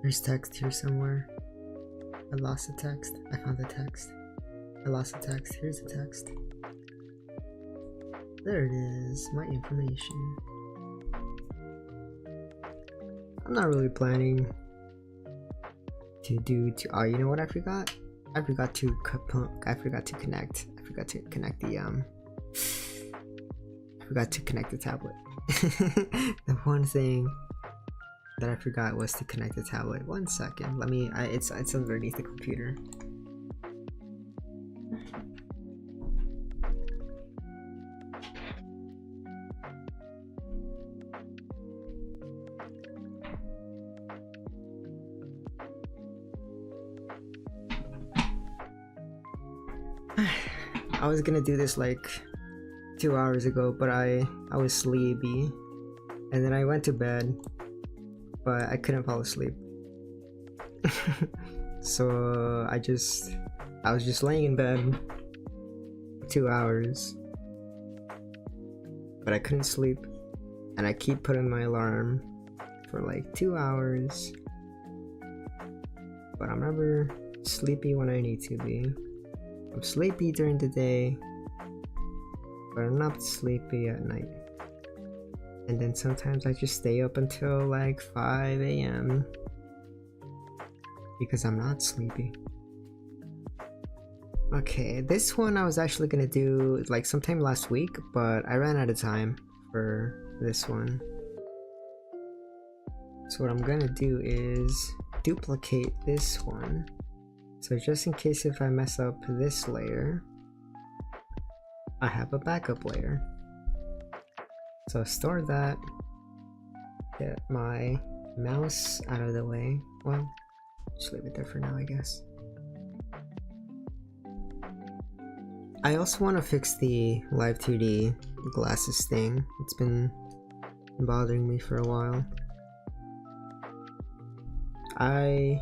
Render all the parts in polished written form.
There's text here somewhere. I lost the text. I found the text. I lost the text. Here's the text. There it is. My information. I'm not really planning to do. Oh, you know what I forgot? I forgot to connect. I forgot to connect the I forgot to connect the tablet. The one thing that I forgot was to connect the tablet. 1 second. Let me. It's underneath the computer. I was gonna do this like 2 hours ago, but I was sleepy, and then I went to bed, but I couldn't fall asleep. So I was just laying in bed 2 hours, but I couldn't sleep, and I keep putting my alarm for like 2 hours, but I'm never sleepy when I need to be. I'm sleepy during the day, but I'm not sleepy at night. And then sometimes I just stay up until like 5 a.m. because I'm not sleepy. Okay, this one I was actually gonna do like sometime last week, but I ran out of time for this one. So what I'm gonna do is duplicate this one. So just in case if I mess up this layer, I have a backup layer. So store that, get my mouse out of the way. Well, just leave it there for now, I guess. I also want to fix the live2d glasses thing. It's been bothering me for a while. I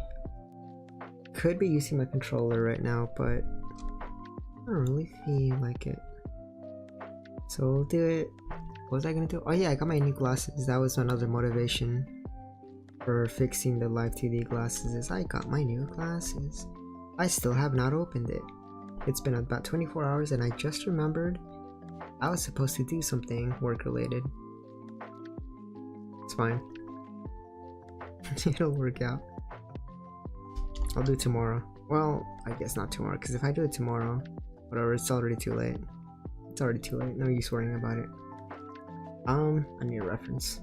could be using my controller right now, but I don't really feel like it. So we'll do it. What was I gonna do? Oh yeah, I got my new glasses. That was another motivation for fixing the live2d glasses, is I got my new glasses. I still have not opened it. It's been about 24 hours and I just remembered I was supposed to do something work related. It's fine. It'll work out. I'll do it tomorrow. Well, I guess not tomorrow, because if I do it tomorrow, whatever, it's already too late. It's already too late. No use worrying about it. I need a reference.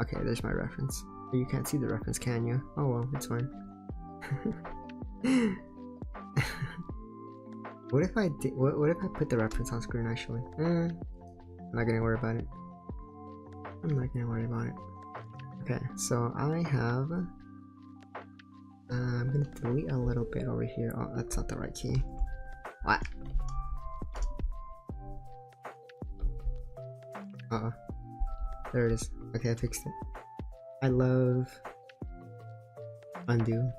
Okay, there's my reference. You can't see the reference, can you? Oh well, it's fine. What if I did? What if I put the reference on screen? Actually, I'm not gonna worry about it. I'm not gonna worry about it. Okay, so I have. I'm gonna delete a little bit over here. Oh, that's not the right key. What? There it is. Okay, I fixed it. I love undo.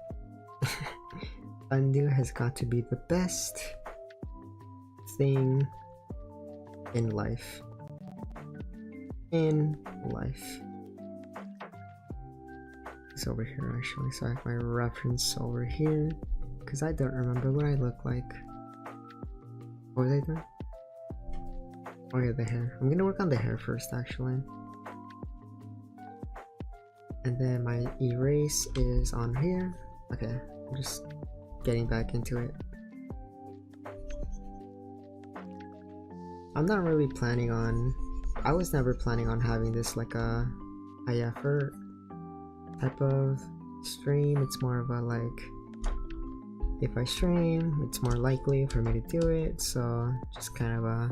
Undo has got to be the best thing in life. In life. It's over here actually, so I have my reference over here, because I don't remember what I look like. What was I doing? Oh yeah, the hair. I'm gonna work on the hair first actually. And then my erase is on here. Okay, I'm just getting back into it. I'm not really planning on, I was never planning on having this like a high effort type of stream. It's more of a like, if I stream, it's more likely for me to do it. So just kind of a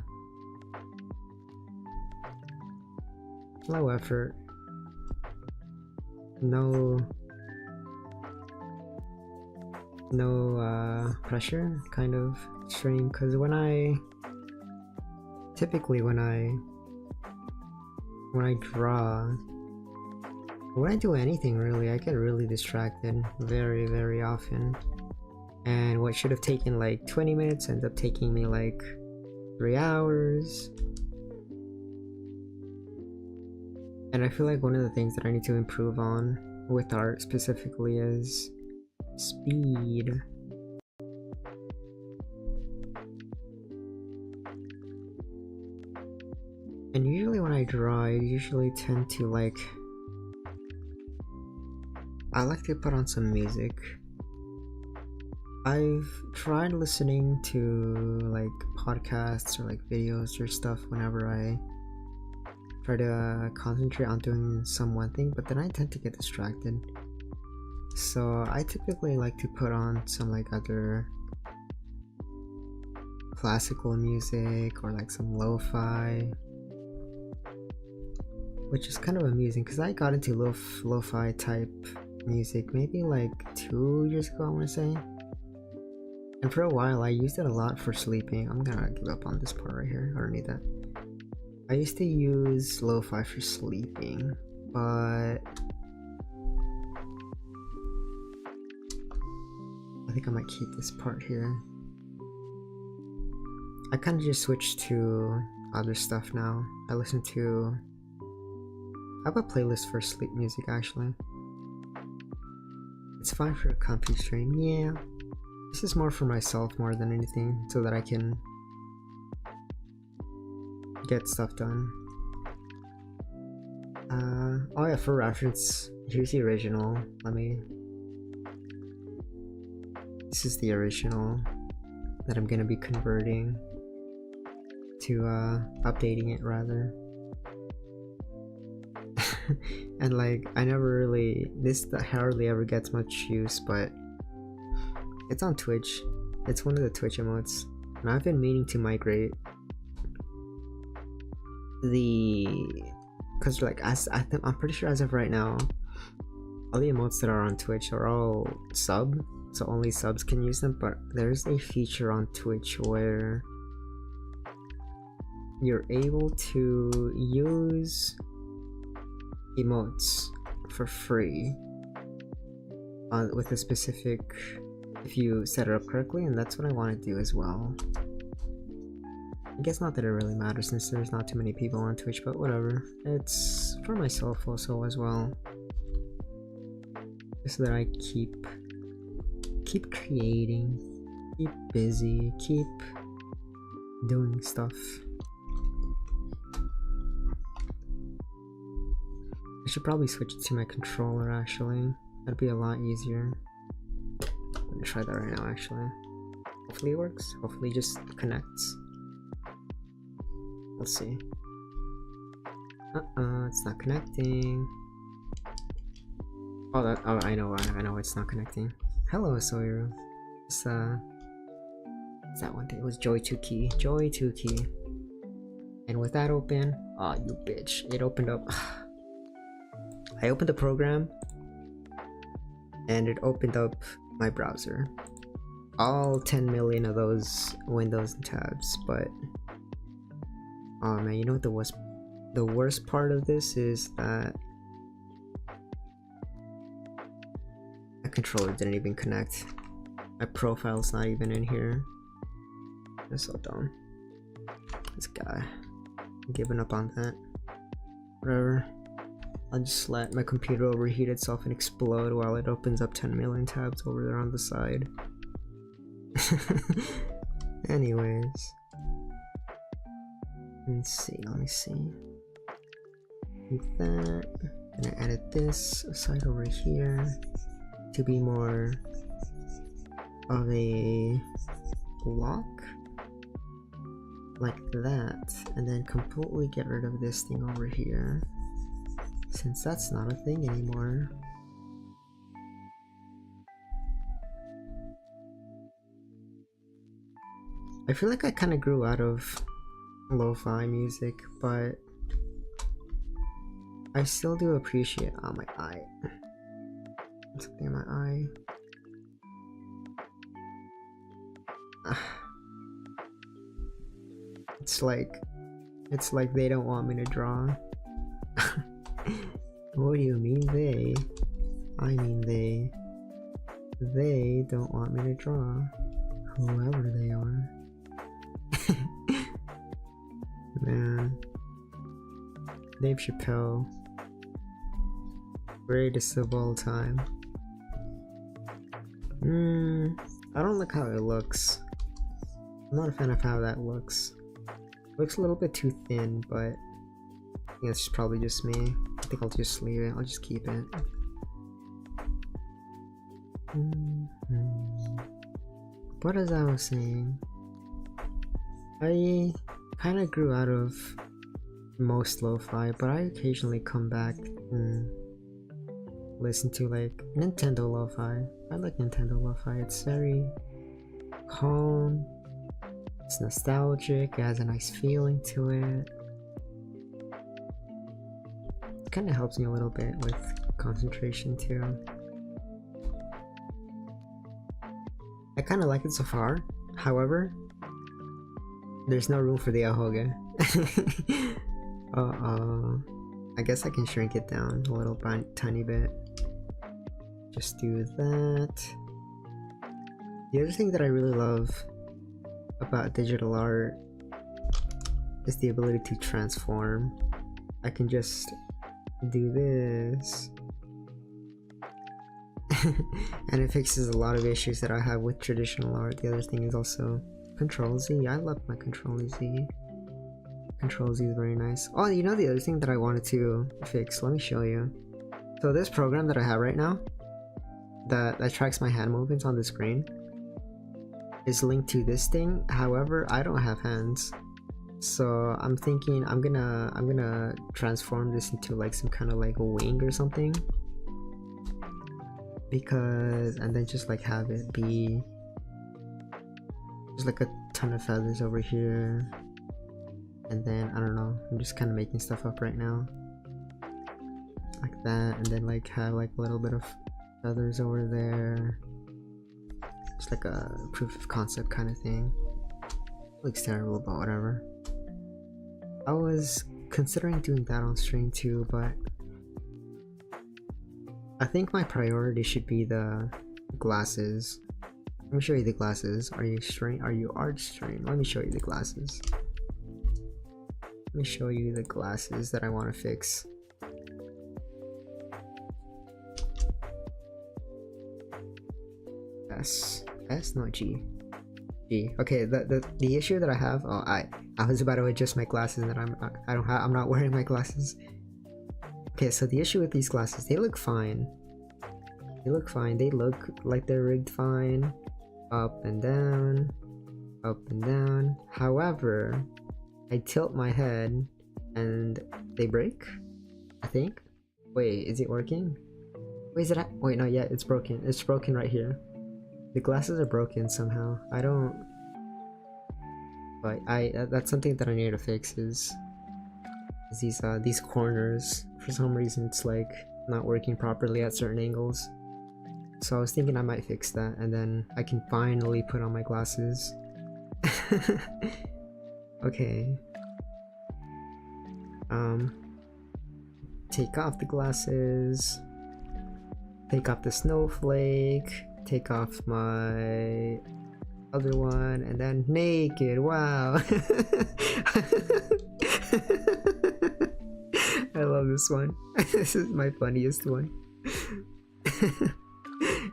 low effort, no pressure kind of stream. Because when I draw, when I do anything really, I get really distracted very often, and what should have taken like 20 minutes ends up taking me like 3 hours. And I feel like one of the things that I need to improve on with art specifically is speed. And usually when I draw, I usually tend to like, I like to put on some music. I've tried listening to like podcasts or like videos or stuff whenever I try to concentrate on doing some one thing, but then I tend to get distracted. So I typically like to put on some like other classical music or like some lo-fi, which is kind of amusing because I got into lo-fi type music maybe like 2 years ago, I want to say. And for a while I used it a lot for sleeping. I'm gonna give up on this part right here, I don't need that. I used to use lo-fi for sleeping, but I think I might keep this part here. I kind of just switched to other stuff now. I have a playlist for sleep music actually. It's fine for a comfy stream, yeah. This is more for myself more than anything, so that I can get stuff done. Oh yeah, for reference, here's the original. This is the original that I'm gonna be converting to updating it rather. And like, I never really, this hardly ever gets much use, but it's on Twitch. It's one of the Twitch emotes, and I've been meaning to migrate because like I'm pretty sure as of right now, all the emotes that are on Twitch are all sub, so only subs can use them. But there's a feature on Twitch where you're able to use emotes for free with a specific, if you set it up correctly, and that's what I want to do as well. I guess not that it really matters since there's not too many people on Twitch, but whatever. It's for myself also as well, just so that I keep creating, keep busy, keep doing stuff. I should probably switch it to my controller actually. That'd be a lot easier. I'm gonna try that right now actually. Hopefully it works. Hopefully it just connects. Let's see. It's not connecting. Oh, I know it's not connecting. Hello, Sawyer. It's that one day? It was Joy2key. And with that open, you bitch, it opened up. I opened the program, and it opened up my browser. All 10 million of those windows and tabs, but oh man, you know what the worst part of this is that my controller didn't even connect. My profile's not even in here. That's so dumb. This guy. I'm giving up on that. Whatever. I'll just let my computer overheat itself and explode while it opens up 10 million tabs over there on the side. Anyways. Let me see. Like that. I'm gonna edit this side over here to be more of a block. Like that. And then completely get rid of this thing over here, since that's not a thing anymore. I feel like I kind of grew out of lo-fi music, but I still do appreciate. Oh, my eye. Something in my eye. It's like they don't want me to draw. What do you mean they? I mean they. They don't want me to draw. Whoever they are. Man. Dave Chappelle. Greatest of all time. I don't like how it looks. I'm not a fan of how that looks. It looks a little bit too thin, but I think it's probably just me. I think I'll just leave it. I'll just keep it. But as I was saying, I kind of grew out of most lo-fi, but I occasionally come back and listen to like Nintendo lo-fi. I like Nintendo lo-fi. It's very calm, it's nostalgic, it has a nice feeling to it. It kind of helps me a little bit with concentration too. I kind of like it so far. However, there's no room for the ahoge. I guess I can shrink it down a little tiny bit. Just do that. The other thing that I really love about digital art is the ability to transform. I can just do this and it fixes a lot of issues that I have with traditional art. The other thing is also Control Z. I love my Control Z. Control Z is very nice. Oh, you know the other thing that I wanted to fix? Let me show you. So this program that I have right now that tracks my hand movements on the screen is linked to this thing. However, I don't have hands, so I'm thinking I'm gonna transform this into like some kind of like a wing or something, because and then just like have it be just like a ton of feathers over here, and then I don't know, I'm just kind of making stuff up right now like that, and then like have like a little bit of feathers over there, just like a proof of concept kind of thing. Looks terrible, but whatever. I was considering doing that on stream too, but I think my priority should be the glasses. Let me show you the glasses. Are you art stream? Let me show you the glasses. Let me show you the glasses that I want to fix. S, not G. Okay, the issue that I have. Oh, I was about to adjust my glasses, and I'm not wearing my glasses. Okay, so the issue with these glasses, they look fine. They look fine. They look like they're rigged fine, up and down, up and down. However, I tilt my head, and they break. I think. Wait, is it working? Wait, wait, no, yeah, it's broken. It's broken right here. The glasses are broken somehow. I don't... But that's something that I need to fix is these corners. For some reason it's like not working properly at certain angles. So I was thinking I might fix that, and then I can finally put on my glasses. Okay. Take off the glasses. Take off the snowflake. Take off my other one, and then naked. Wow. I love this one. This is my funniest one.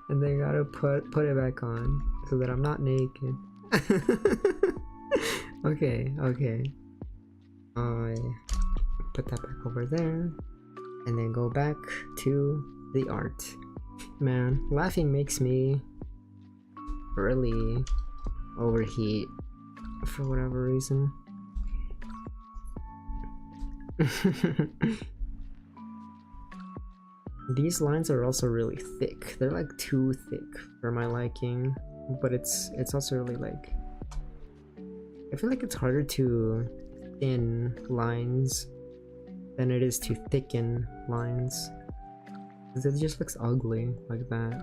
And then gotta put it back on so that I'm not naked. Okay. I put that back over there, and then go back to the art. Man, laughing makes me really overheat for whatever reason. These lines are also really thick. They're like too thick for my liking, but it's also really like, I feel like it's harder to thin lines than it is to thicken lines. It just looks ugly like that.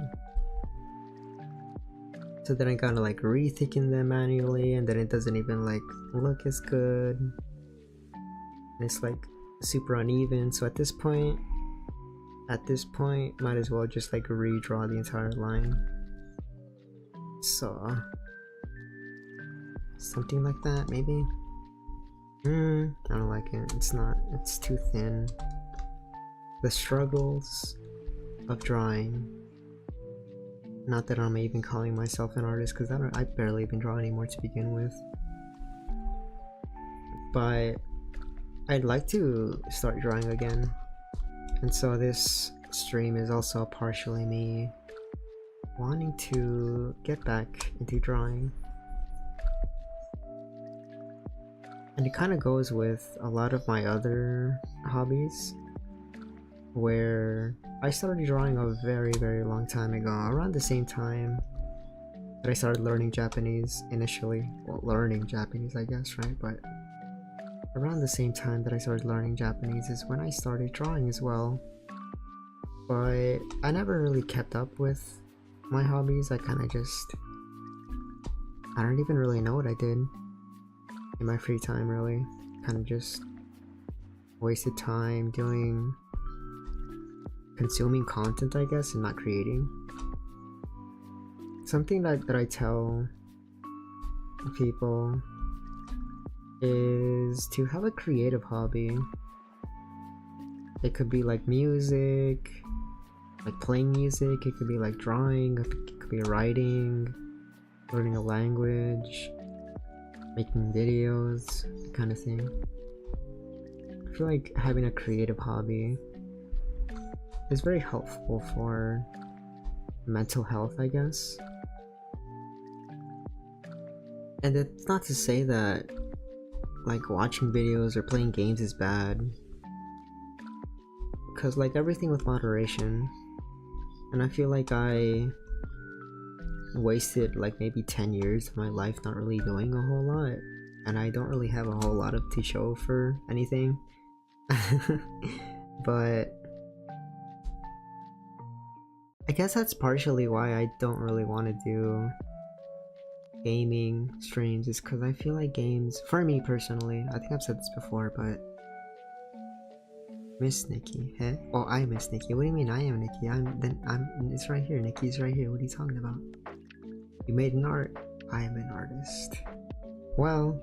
So then I gotta like re-thicken them manually, and then it doesn't even like look as good. And it's like super uneven. So at this point, might as well just like redraw the entire line. So something like that, maybe. I don't like it. It's too thin. The struggles of drawing. Not that I'm even calling myself an artist, because I barely even draw anymore to begin with. But I'd like to start drawing again, and so this stream is also partially me wanting to get back into drawing. And it kind of goes with a lot of my other hobbies, where I started drawing a very, very long time ago, around the same time that I started learning Japanese initially. Well, learning Japanese, I guess, right? But around the same time that I started learning Japanese is when I started drawing as well. But I never really kept up with my hobbies. I kind of just... I don't even really know what I did in my free time, really. Kind of just wasted time doing... consuming content, I guess, and not creating. Something that I tell people is to have a creative hobby. It could be like music, like playing music, it could be like drawing, it could be writing, learning a language, making videos, that kind of thing. I feel like having a creative hobby is very helpful for mental health, I guess. And it's not to say that like watching videos or playing games is bad, because like everything with moderation. And I feel like I wasted like maybe 10 years of my life not really doing a whole lot, and I don't really have a whole lot to show for anything. But I guess that's partially why I don't really want to do gaming streams, is because I feel like games, for me personally, I think I've said this before, but Miss Nikki, hey? Oh, I miss Nikki. What do you mean I am Nikki? It's right here. Nikki's right here. What are you talking about? You made an art. I am an artist. Well,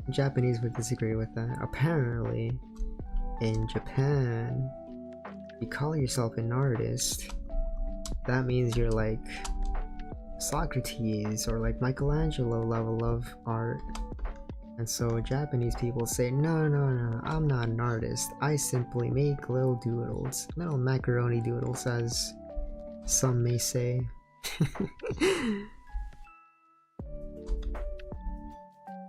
Japanese would disagree with that. Apparently, in Japan, you call yourself an artist, that means you're like Socrates or like Michelangelo level of art. And so Japanese people say, no, I'm not an artist. I simply make little doodles. Little macaroni doodles, as some may say.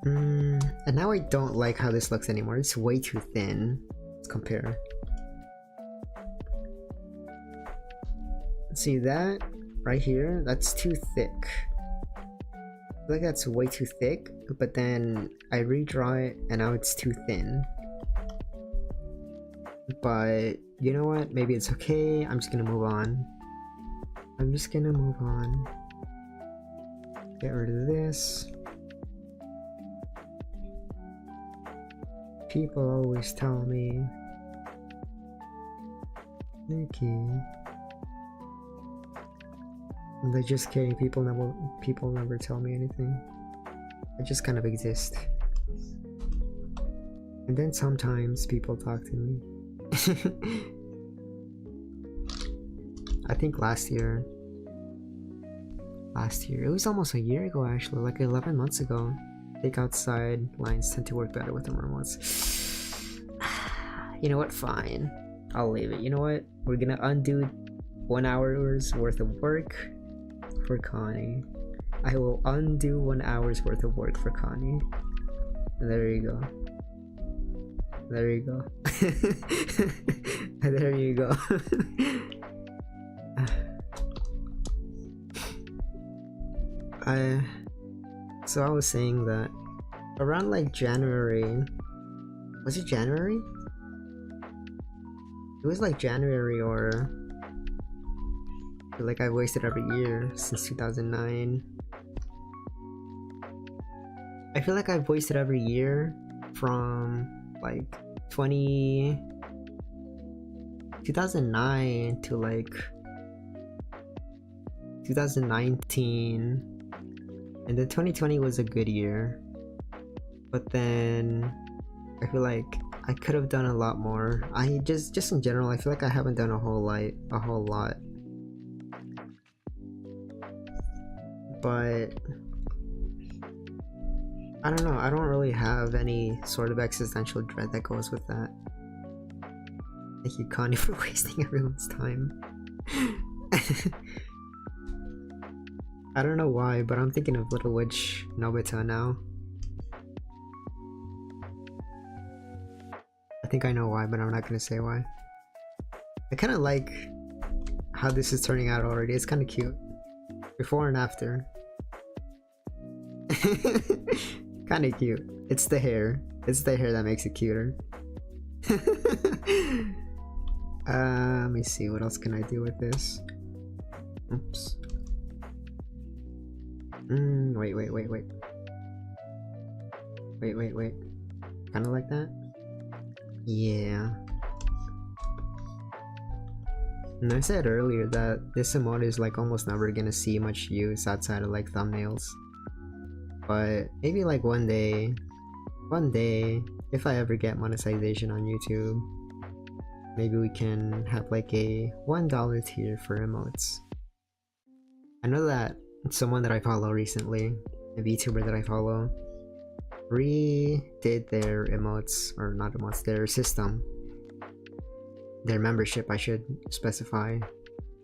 And now I don't like how this looks anymore. It's way too thin. Let's compare. See that right here? That's too thick. I feel like that's way too thick, but then I redraw it and now it's too thin. But you know what? Maybe it's okay. I'm just gonna move on. Get rid of this. People always tell me, Nikki. And they're just kidding. People never tell me anything. I just kind of exist. And then sometimes people talk to me. I think last year, it was almost a year ago actually, like 11 months ago. I think outside lines tend to work better with the remotes. You know what, fine. I'll leave it. You know what? We're gonna undo 1 hour's worth of work for Connie. I will undo 1 hour's worth of work for Connie. There you go. There you go. There you go. So I was saying that around like January, was it January? It was like January, or like I wasted every year since 2009. I feel like I've wasted every year from like 2009 to like 2019, and then 2020 was a good year, but then I feel like I could have done a lot more. I just in general, I feel like I haven't done a whole lot. But I don't know, I don't really have any sort of existential dread that goes with that. Like, you can't even wasting everyone's time. I don't know why, but I'm thinking of Little Witch Nobita now. I think I know why, but I'm not gonna say why. I kind of like how this is turning out already. It's kind of cute. Before and after. Kind of cute. It's the hair. It's the hair that makes it cuter. Let me see. What else can I do with this? Oops. Wait. Wait. Kind of like that? Yeah. And I said earlier that this emote is like almost never gonna see much use outside of like thumbnails. But maybe like one day, if I ever get monetization on YouTube, maybe we can have like a $1 tier for emotes. I know that someone that I follow recently, a VTuber that I follow, redid their emotes, or not emotes, their system. Their membership, I should specify.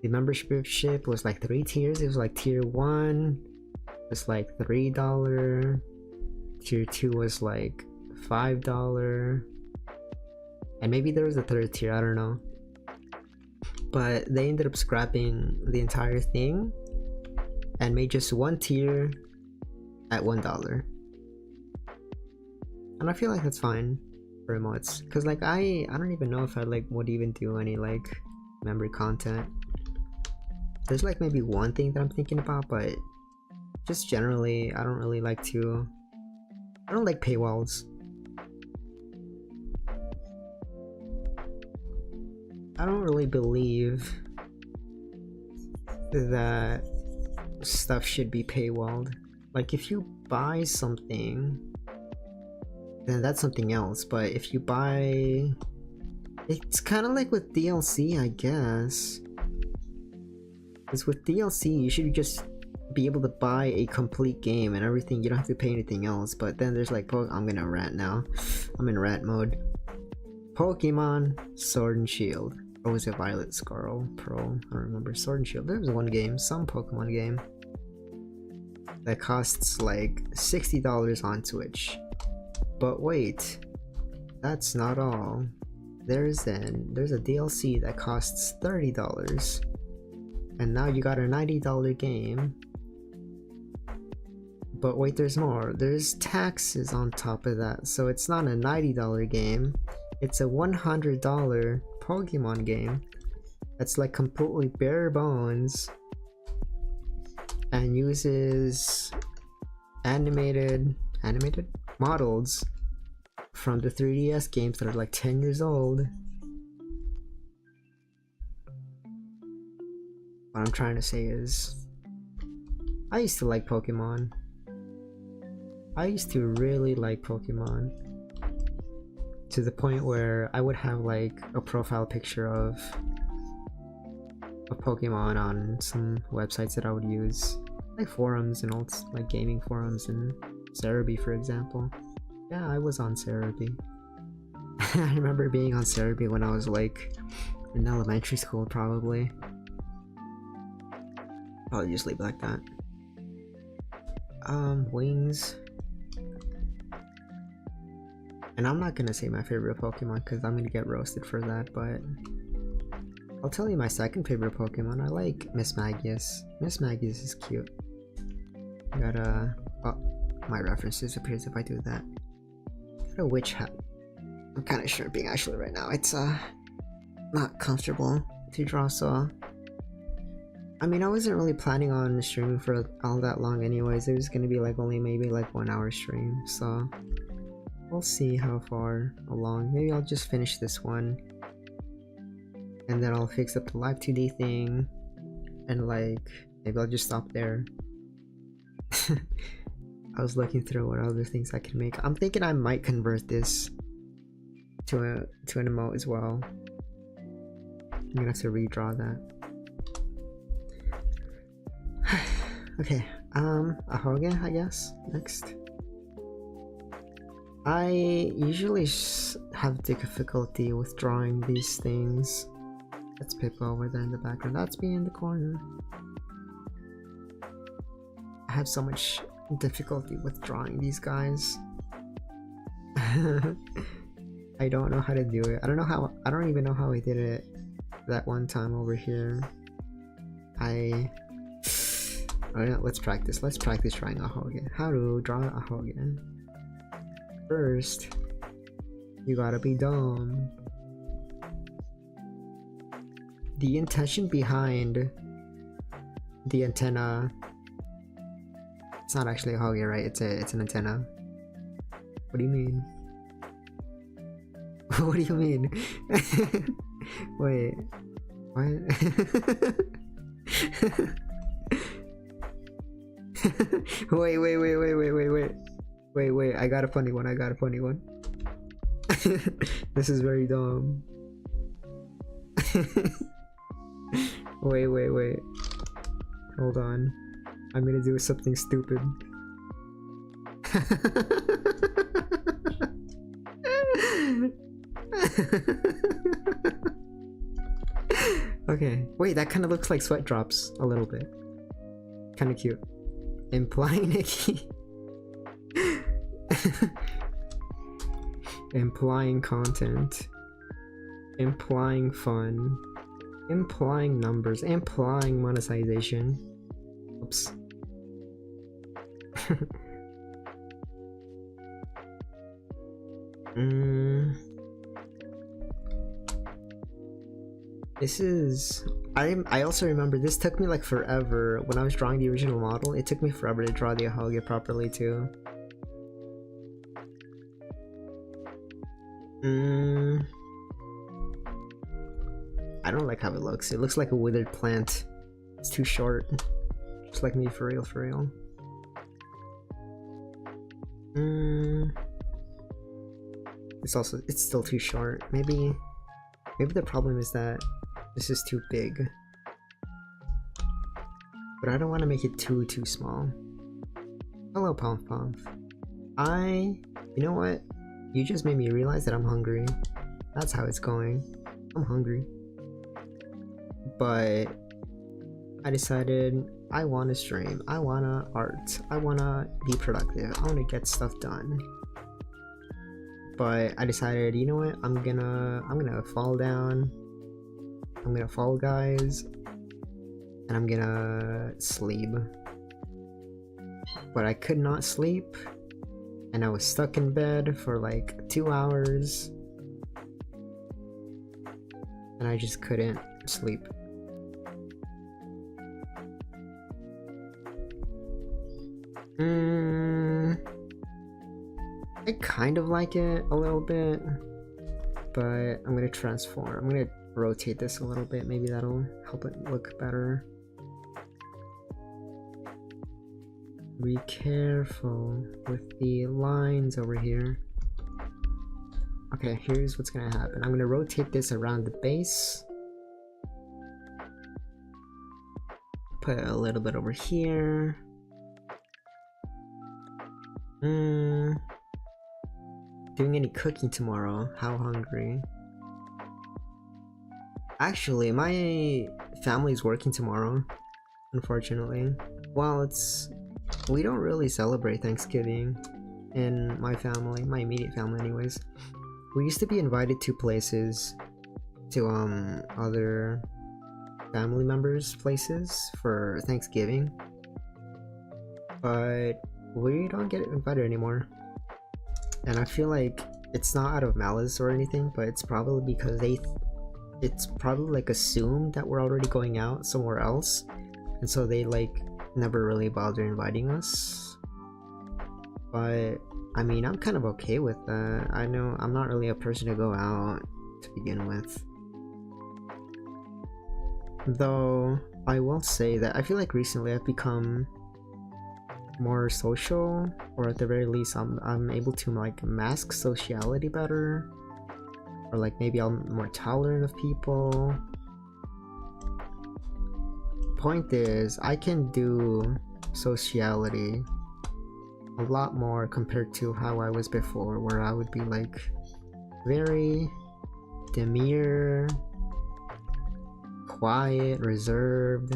The membership was like 3 tiers. It was like tier 1 was like $3, tier 2 was like $5, and maybe there was a 3rd tier, I don't know. But they ended up scrapping the entire thing and made just 1 tier at $1. And I feel like that's fine for emotes, because like I don't even know if I like would even do any like member content. There's like maybe one thing that I'm thinking about, but just generally I don't really like to, I don't like paywalls. I don't really believe that stuff should be paywalled. Like, if you buy something, then that's something else, but if you buy, it's kind of like with DLC, I guess. Because with DLC, you should just be able to buy a complete game and everything. You don't have to pay anything else. But then there's like, I'm gonna rant now. I'm in rant mode. Pokemon Sword and Shield. Or was it Violet Scarlet Pearl? I don't remember. Sword and Shield. There was one game, some Pokemon game, that costs like $60 on Switch. But wait, that's not all. There's a DLC that costs $30, and now you got a $90 game. But wait, there's more. There's taxes on top of that, so it's not a $90 game. It's a $100 Pokemon game that's like completely bare bones and uses animated models from the 3DS games that are like 10 years old. What I'm trying to say is, I used to like Pokemon. I used to really like Pokemon, to the point where I would have like a profile picture of a Pokemon on some websites that I would use, like forums and old like gaming forums, and Cerebi, for example. Yeah, I was on Cerebi. I remember being on Cerebi when I was like in elementary school, probably. I'll just leave it like that. Wings. And I'm not gonna say my favorite Pokemon because I'm gonna get roasted for that, but I'll tell you my second favorite Pokemon. I like Miss Magius. Miss Magius is cute. I got a... oh, my reference disappears if I do that. Got a witch hat. I'm kind of shrimping actually right now. It's not comfortable to draw, so... I mean, I wasn't really planning on streaming for all that long anyways. It was gonna be like only maybe like 1 hour stream, so... we'll see how far along. Maybe I'll just finish this one, and then I'll fix up the live2d thing, and like maybe I'll just stop there. I was looking through what other things I can make. I'm thinking I might convert this to an emote as well. I'm gonna have to redraw that. Okay, Ahoge, I guess, next. I usually have difficulty with drawing these things. That's Pippa over there in the background. That's me in the corner. I have so much difficulty with drawing these guys. I don't know how to do it. I don't even know how I did it that one time over here. Alright, let's practice. Let's practice drawing a Ahoge. How to draw a Ahoge. First, you gotta be dumb. The intention behind the antenna. It's not actually a Ahoge, right? It's an antenna. What do you mean? What do you mean? Wait. What? Wait, I got a funny one. This is very dumb. Wait. Hold on. I'm gonna do something stupid. Okay, wait, that kind of looks like sweat drops a little bit. Kind of cute. Implying Nikki. Implying content. Implying fun. Implying numbers. Implying monetization. Oops. This is... I also remember this took me like forever. When I was drawing the original model, it took me forever to draw the Ahoge properly too. I don't like how it looks. It looks like a withered plant. It's too short. Just like me, for real. It's still too short. Maybe the problem is that this is too big. But I don't want to make it too small. Hello, Pomp. You know what? You just made me realize that I'm hungry. That's how it's going. I'm hungry. But I decided I want to stream. I want to art. I want to be productive. I want to get stuff done. But I decided, you know what? I'm gonna fall down. I'm gonna fall guys. And I'm gonna sleep. But I could not sleep. And I was stuck in bed for like 2 hours. And I just couldn't sleep. I kind of like it a little bit, but I'm gonna transform. I'm gonna rotate this a little bit. Maybe that'll help it look better. Be careful with the lines over here. Okay, here's what's gonna happen. I'm gonna rotate this around the base. Put a little bit over here. Doing any cooking tomorrow? How hungry? Actually, my family's working tomorrow, unfortunately. Well, we don't really celebrate Thanksgiving in my family, my immediate family anyways. We used to be invited to places, to other family members' places for Thanksgiving, but we don't get invited anymore. And I feel like it's not out of malice or anything, but it's probably because it's probably like assumed that we're already going out somewhere else, and so they like never really bother inviting us. But I mean, I'm kind of okay with that. I know I'm not really a person to go out to begin with. Though I will say that I feel like recently I've become more social, or at the very least I'm able to like mask sociality better. Or like maybe I'm more tolerant of people. Point is, I can do sociality a lot more compared to how I was before, where I would be like very demure, quiet, reserved.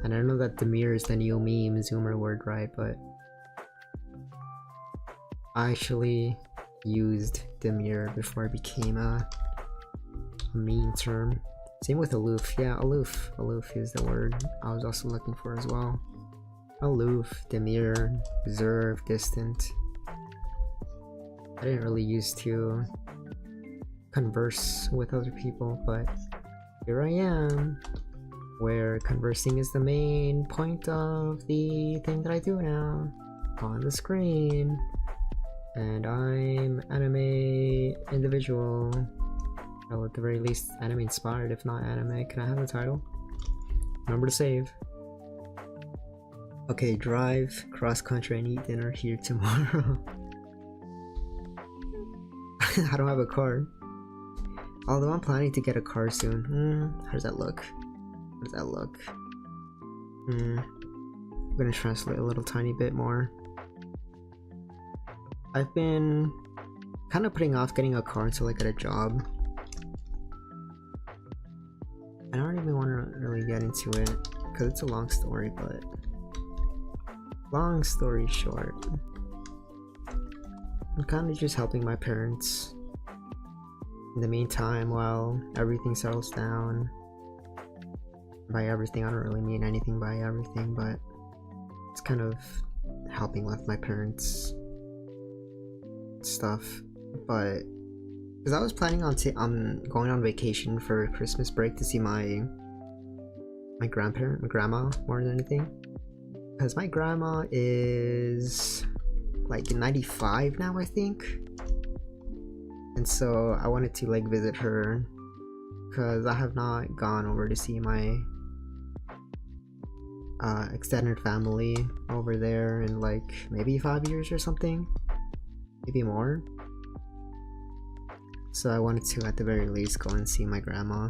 And I know that demure is the new meme zoomer word, right? But I actually used demure before it became a meme term. Same with aloof. Yeah, aloof. Aloof is the word I was also looking for as well. Aloof, demure, reserved, distant. I didn't really used to converse with other people, but here I am, where conversing is the main point of the thing that I do now on the screen. And I'm anime individual. Well, at the very least, anime inspired, if not anime. Can I have the title? Remember to save. Okay, drive, cross country, and eat dinner here tomorrow. I don't have a car. Although I'm planning to get a car soon. How does that look? How does that look? I'm gonna translate a little tiny bit more. I've been kind of putting off getting a car until I get a job. I don't even want to really get into it because it's a long story, but long story short, I'm kind of just helping my parents in the meantime while everything settles down. By everything, I don't really mean anything by everything, but it's kind of helping with my parents' stuff. But because I was planning on going on vacation for Christmas break to see my grandma more than anything, because my grandma is like 95 now, I think, and so I wanted to like visit her because I have not gone over to see my extended family over there in like maybe 5 years or something, maybe more. So I wanted to at the very least go and see my grandma.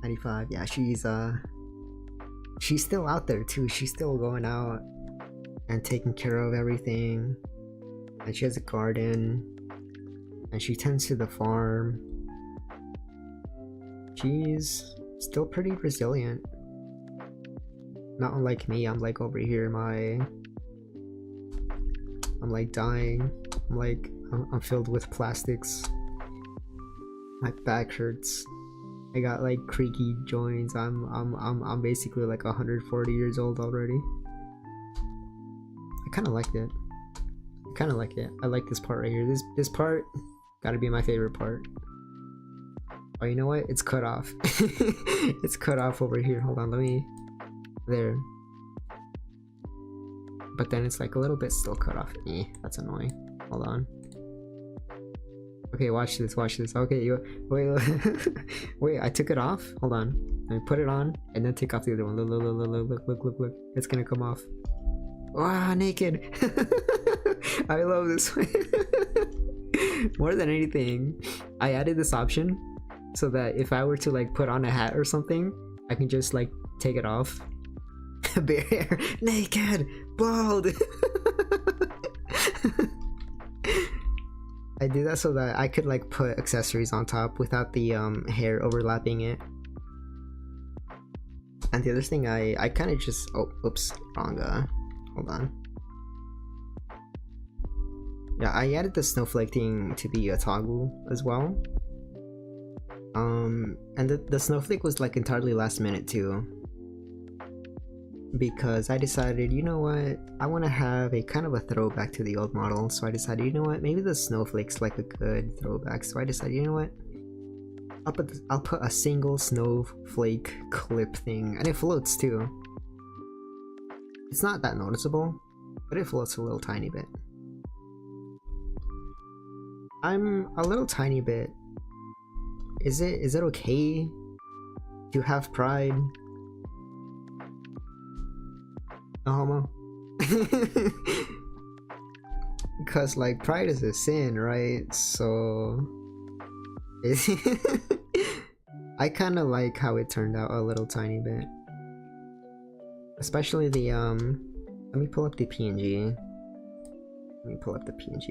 '95, yeah, she's still out there too. She's still going out and taking care of everything, and she has a garden, and she tends to the farm. She's still pretty resilient. Not unlike me, I'm like over here, I'm like dying. I'm filled with plastics. My back hurts. I got like creaky joints. I'm basically like 140 years old already. I kind of liked it. I like this part right here. This part gotta be my favorite part. Oh, you know what? It's cut off. It's cut off over here. Hold on, let me. There. But then it's like a little bit still cut off. That's annoying. Hold on. Okay, watch this. Okay, wait, I took it off. Hold on. Let me put it on and then take off the other one. Look. It's gonna come off. Wow, naked. I love this one. More than anything, I added this option so that if I were to like put on a hat or something, I can just like take it off. Bare hair, naked, bald. I did that so that I could like put accessories on top without the hair overlapping it. And the other thing I kind of just oops, wrong. Hold on. Yeah, I added the snowflake thing to the toggle as well. And the snowflake was like entirely last minute too, because I decided, you know what, I want to have a kind of a throwback to the old model. So I decided, you know what, maybe the snowflake's like a good throwback. So I decided, you know what, I'll put a single snowflake clip thing, and it floats too. It's not that noticeable, but it floats a little tiny bit. I'm a little tiny bit. Is it okay to have pride? No homo. Because like pride is a sin, right? So I kind of like how it turned out a little tiny bit, especially the let me pull up the PNG.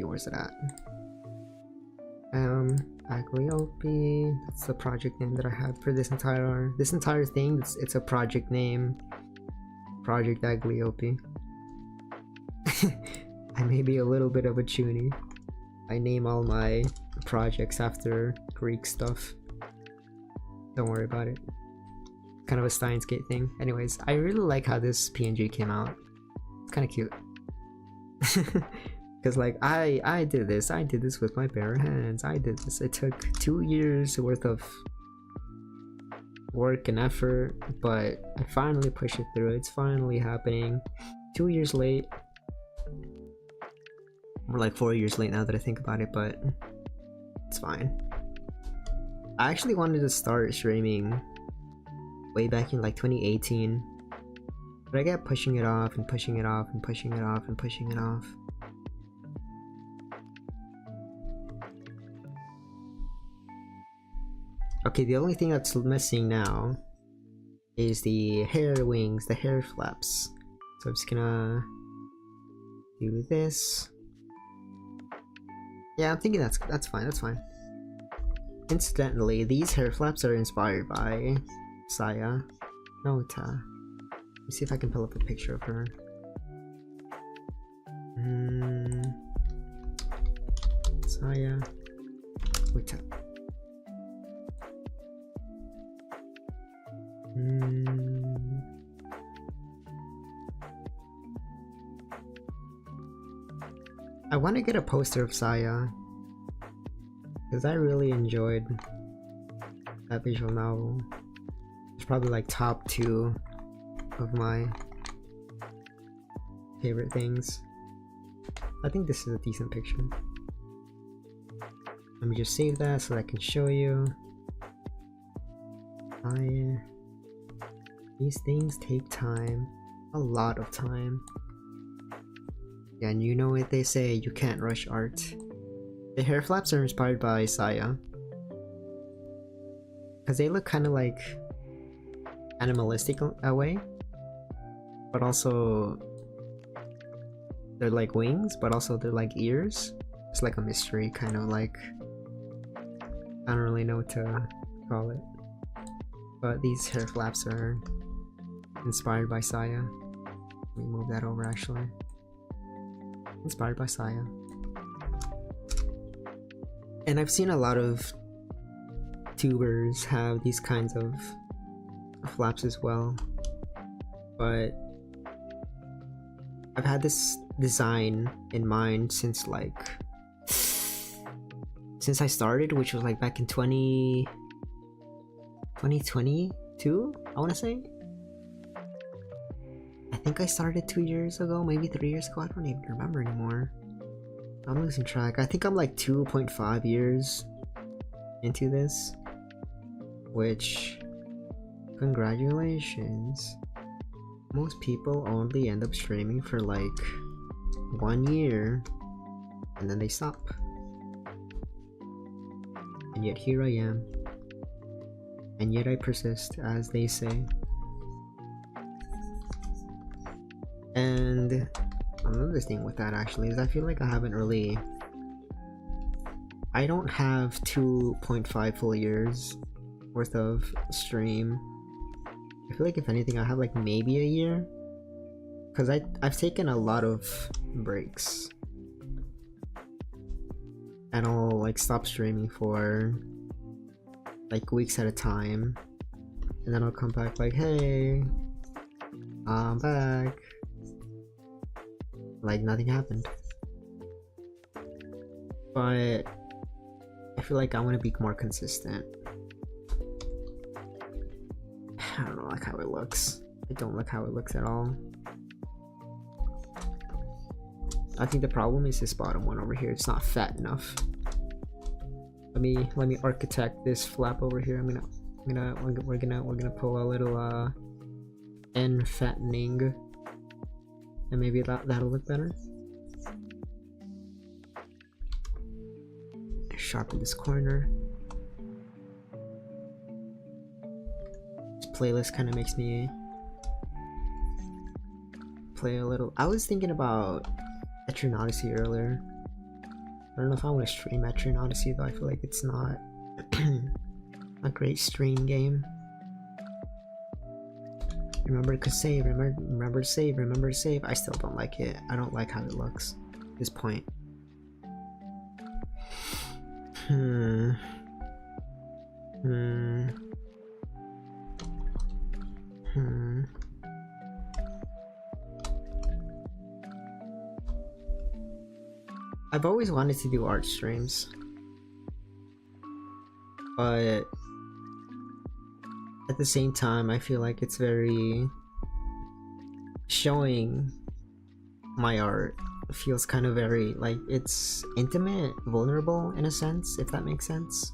Where's it at? Agliope. That's the project name that I have for this entire thing. It's a project name, Project Agliope. I may be a little bit of a chuny. I name all my projects after Greek stuff. Don't worry about it. Kind of a Steins Gate thing. Anyways, I really like how this PNG came out. It's kind of cute. Because like I did this with my bare hands. I did this. It took 2 years worth of work and effort, but I finally pushed it through. It's finally happening. 2 years late. More like 4 years late now that I think about it, but it's fine. I actually wanted to start streaming way back in like 2018, but I kept pushing it off and pushing it off and pushing it off and pushing it off. Okay, the only thing that's missing now is the hair wings, the hair flaps. So I'm just gonna do this. Yeah, I'm thinking that's fine, that's fine. Incidentally, these hair flaps are inspired by Saya Nota. Let me see if I can pull up a picture of her. Saya Nota. I want to get a poster of Saya because I really enjoyed that visual novel. It's probably like top 2 of my favorite things. I think this is a decent picture. Let me just save that so that I can show you. These things take time, a lot of time. Yeah, and you know what they say, you can't rush art. The hair flaps are inspired by Saya, because they look kind of like animalistic a way, but also they're like wings, but also they're like ears. It's like a mystery, kind of like, I don't really know what to call it. But these hair flaps are inspired by Saya. Let me move that over actually. Inspired by Saya. And I've seen a lot of tubers have these kinds of flaps as well. But I've had this design in mind since I started, which was like back in 2022, I want to say. I think I started 2 years ago, maybe 3 years ago. I don't even remember anymore. I'm losing track. I think I'm like 2.5 years into this, which, congratulations. Most people only end up streaming for like 1 year and then they stop. And yet here I am. And yet I persist, as they say. And another thing with that actually is I feel like I don't have 2.5 full years worth of stream. I feel like if anything I have like maybe a year, because I've taken a lot of breaks and I'll like stop streaming for like weeks at a time, and then I'll come back like, hey, I'm back, like nothing happened. But I feel like I want to be more consistent. I don't like how it looks. I don't like how it looks at all. I think the problem is this bottom one over here. It's not fat enough. Let me architect this flap over here. We're gonna pull a little end fattening, and maybe that'll look better. sharpen this corner. This playlist kind of makes me play a little. I was thinking about Etrian Odyssey earlier. I don't know if I want to stream Etrian Odyssey though. I feel like it's not a great stream game. Remember to save, remember to save, remember to save. I still don't like it. I don't like how it looks at this point. I've always wanted to do art streams, but at the same time I feel like it's very showing my art feels kind of very like it's intimate, vulnerable in a sense, if that makes sense,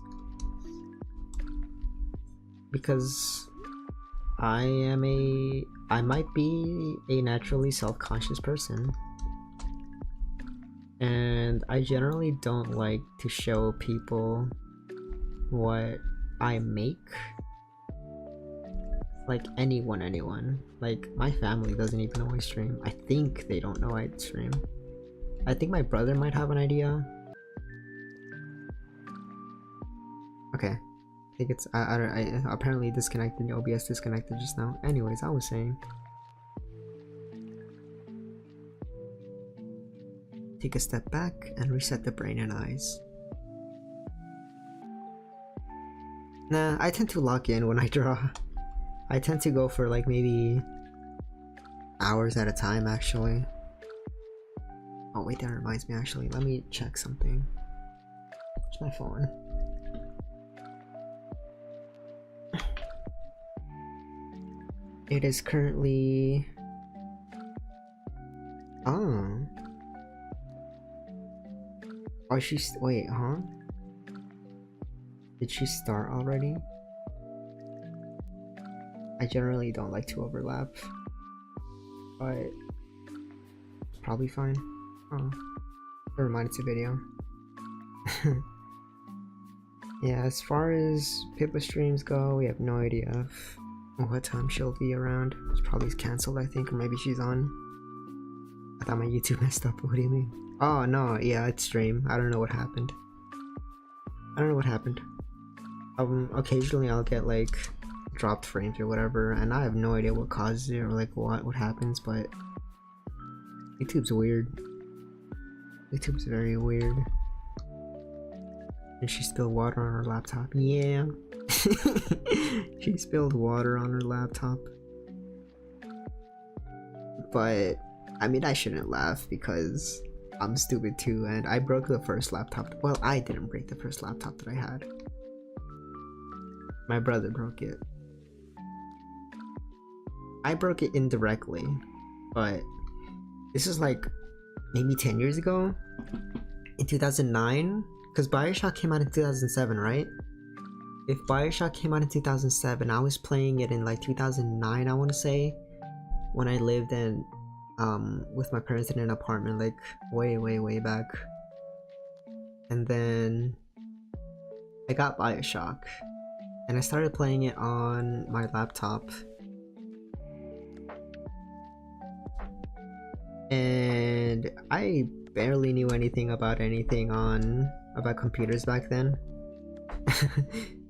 because I might be a naturally self-conscious person, and I generally don't like to show people what I make. Like anyone. Like my family doesn't even know I stream. I think they don't know I stream. I think my brother might have an idea. Okay. I think it's I apparently disconnected. OBS disconnected just now. Anyways, I was saying. Take a step back and reset the brain and eyes. Nah, I tend to lock in when I draw. I tend to go for like maybe hours at a time actually. Oh wait, that reminds me actually. Let me check something. Where's my phone? It is currently... Oh, she's... Wait, huh? Did she start already? I generally don't like to overlap, but it's probably fine. Oh, never mind, it's a video. Yeah, as far as Pippa streams go, we have no idea what time she'll be around. It's probably cancelled, I think, or maybe she's on. I thought my YouTube messed up. What do you mean? Oh no, yeah, it's stream. I don't know what happened. Occasionally I'll get like dropped frames or whatever, and I have no idea what causes it or like what happens, but YouTube's weird. YouTube's very weird. And she spilled water on her laptop. Yeah. She spilled water on her laptop. But I mean, I shouldn't laugh because I'm stupid too, and I broke the first laptop. Well, I didn't break the first laptop that I had. My brother broke it. I broke it indirectly, but this is like maybe 10 years ago, in 2009, because Bioshock came out in 2007, right? If Bioshock came out in 2007, I was playing it in like 2009, I want to say, when I lived in with my parents in an apartment, like way back. And then I got Bioshock, and I started playing it on my laptop. And I barely knew anything about computers back then.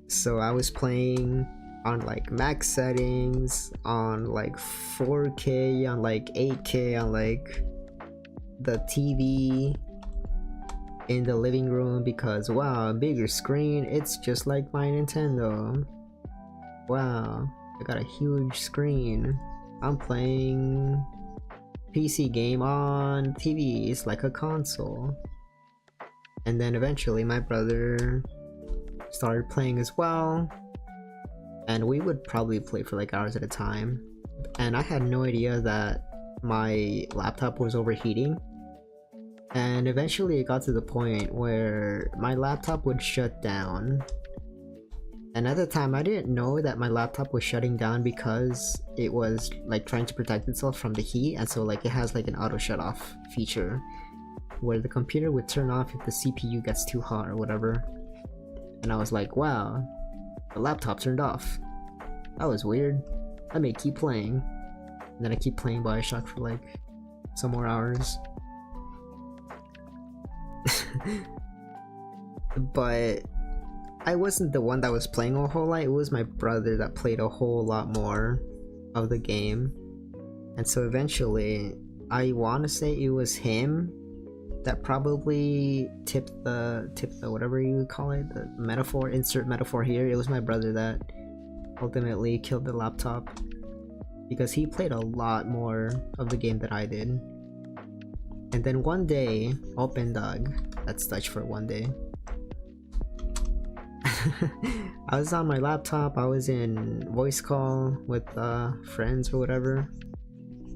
So I was playing on like max settings, on like 4K, on like 8K, on like the TV in the living room, because wow, bigger screen, it's just like my Nintendo. Wow, I got a huge screen. I'm playing PC game on TV, it's like a console. And then eventually my brother started playing as well, and we would probably play for like hours at a time, and I had no idea that my laptop was overheating. And eventually it got to the point where my laptop would shut down, and at the time I didn't know that my laptop was shutting down because it was like trying to protect itself from the heat, and so like it has like an auto shut off feature where the computer would turn off if the CPU gets too hot or whatever. and I was like, wow, the laptop turned off. That was weird. I may keep playing. And then I keep playing Bioshock for like some more hours. But I wasn't the one that was playing a whole lot. It was my brother that played a whole lot more of the game. And so eventually, I want to say it was him that probably tipped the whatever you call it, the metaphor, insert metaphor here. It was my brother that ultimately killed the laptop, because he played a lot more of the game than I did. And then one day, open dog, that's Dutch for one day. I was on my laptop, I was in voice call with friends or whatever,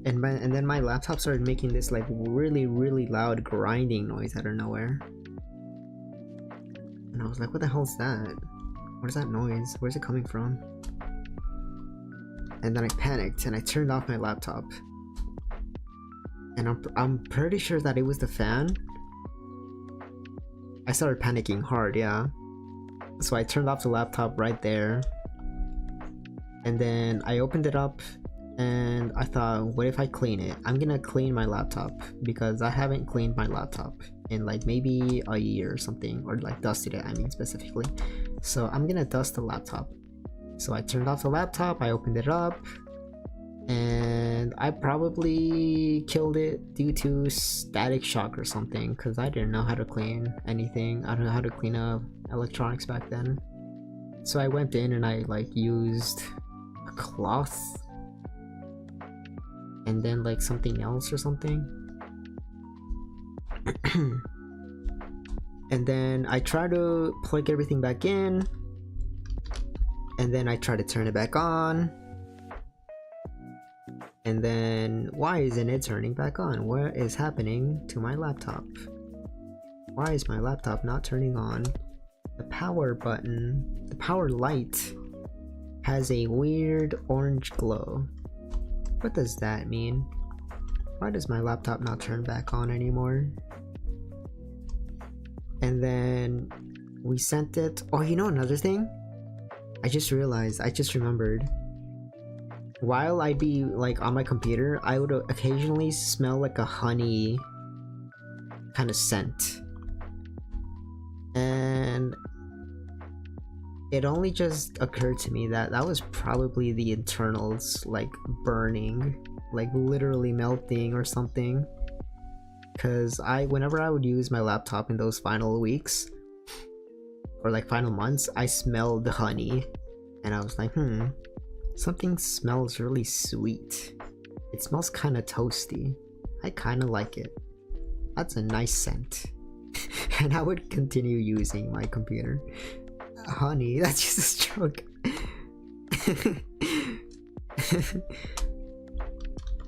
and then my laptop started making this like really loud grinding noise out of nowhere. And I was like, what the hell is that? What is that noise? Where's it coming from? And then I panicked and I turned off my laptop. And I'm pretty sure that it was the fan. I started panicking hard, yeah. So I turned off the laptop right there. And then I opened it up and I thought, what if I clean it? I'm gonna clean my laptop because I haven't cleaned my laptop in like maybe a year or something, or like dusted it, I mean specifically. So I'm gonna dust the laptop. So I turned off the laptop, I opened it up, and I probably killed it due to static shock or something, because I didn't know how to clean anything. I don't know how to clean up electronics back then. So I went in and I like used a cloth and then like something else or something. And then I tried to plug everything back in, and then I tried to turn it back on, and then why isn't it turning back on? What is happening to my laptop? Why is my laptop not turning on? The power button, the power light, has a weird orange glow. What does that mean? Why does my laptop not turn back on anymore? And then we sent it. Oh, you know another thing? I just realized, I just remembered. While I'd be like on my computer, I would occasionally smell like a honey kind of scent. And it only just occurred to me that that was probably the internals like burning, like literally melting or something. Because whenever I would use my laptop in those final weeks or like final months, I smelled the honey and I was like, something smells really sweet. It smells kind of toasty. I kind of like it. That's a nice scent. And I would continue using my computer. Honey, that's just a joke.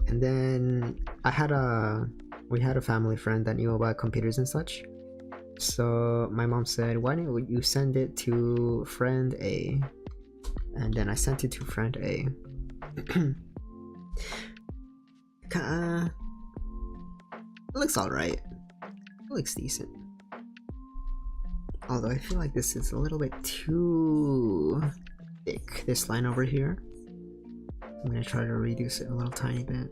And then we had a family friend that knew about computers and such. So my mom said, why don't you send it to friend A? And then I sent it to friend A. It looks alright. It looks decent. Although I feel like this is a little bit too thick, this line over here. I'm gonna try to reduce it a little tiny bit.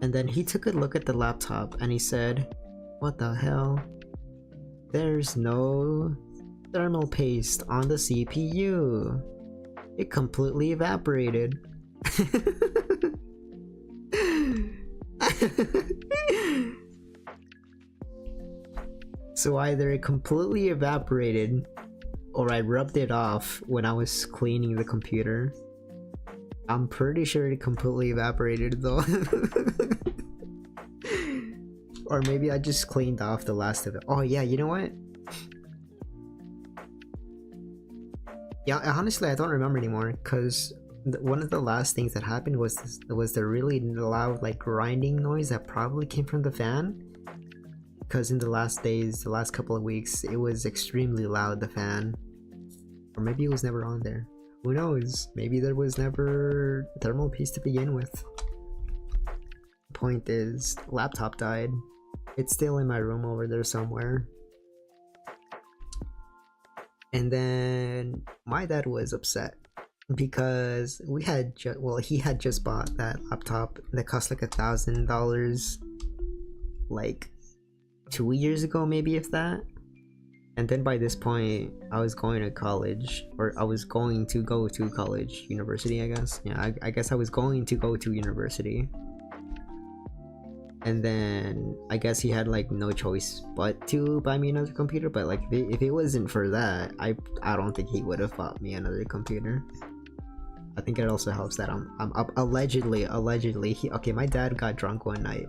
And then he took a look at the laptop and he said, what the hell? There's no thermal paste on the CPU. It completely evaporated. So either it completely evaporated or I rubbed it off when I was cleaning the computer. I'm pretty sure it completely evaporated though. Or maybe I just cleaned off the last of it. Oh yeah, you know what? Yeah, honestly I don't remember anymore, because one of the last things that happened was the really loud like grinding noise that probably came from the fan. Because in the last couple of weeks, it was extremely loud, the fan. Or maybe it was never on there. Who knows? Maybe there was never thermal paste to begin with. Point is, laptop died. It's still in my room over there somewhere. And then my dad was upset because we had he had just bought that laptop that cost like $1,000 like 2 years ago, maybe, if that. And then by this point I was going to college, or I was going to go to college, university, I guess. Yeah, I guess I was going to go to university. And then I guess he had like no choice but to buy me another computer. But like if it wasn't for that, I don't think he would have bought me another computer. I think it also helps that I'm allegedly okay, my dad got drunk one night,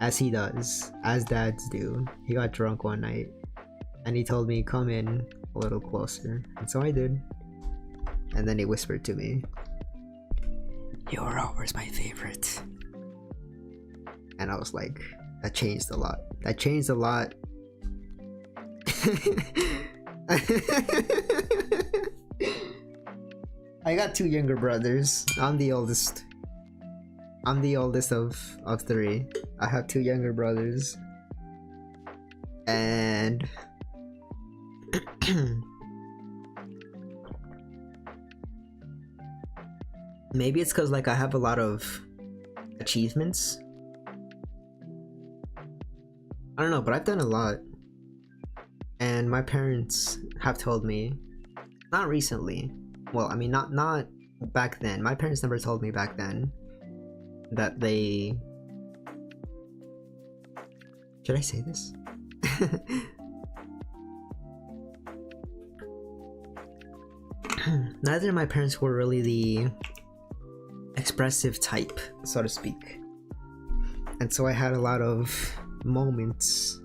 as he does, as dads do. He got drunk one night and he told me, come in a little closer, and so I did. And then he whispered to me, "You're always my favorite." And I was like, that changed a lot. That changed a lot. I got 2 younger brothers. I'm the oldest. I'm the oldest of 3. I have 2 younger brothers. And maybe it's because like I have a lot of achievements. I don't know, but I've done a lot. And my parents have told me, not recently, well, I mean, not back then. My parents never told me back then that they... Should I say this? Neither of my parents were really the expressive type, so to speak. And so I had a lot of moments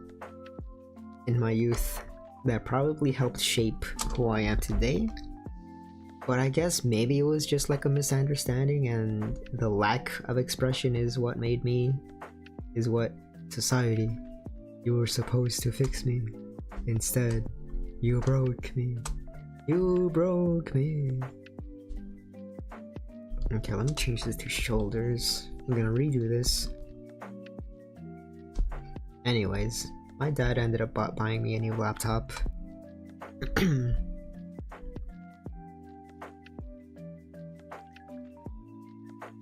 in my youth that probably helped shape who I am today. But I guess maybe it was just like a misunderstanding, and the lack of expression is what made me, is what society, you were supposed to fix me. Instead, you broke me. You broke me. Okay, let me change this to shoulders. I'm gonna redo this. Anyways, my dad ended up buying me a new laptop.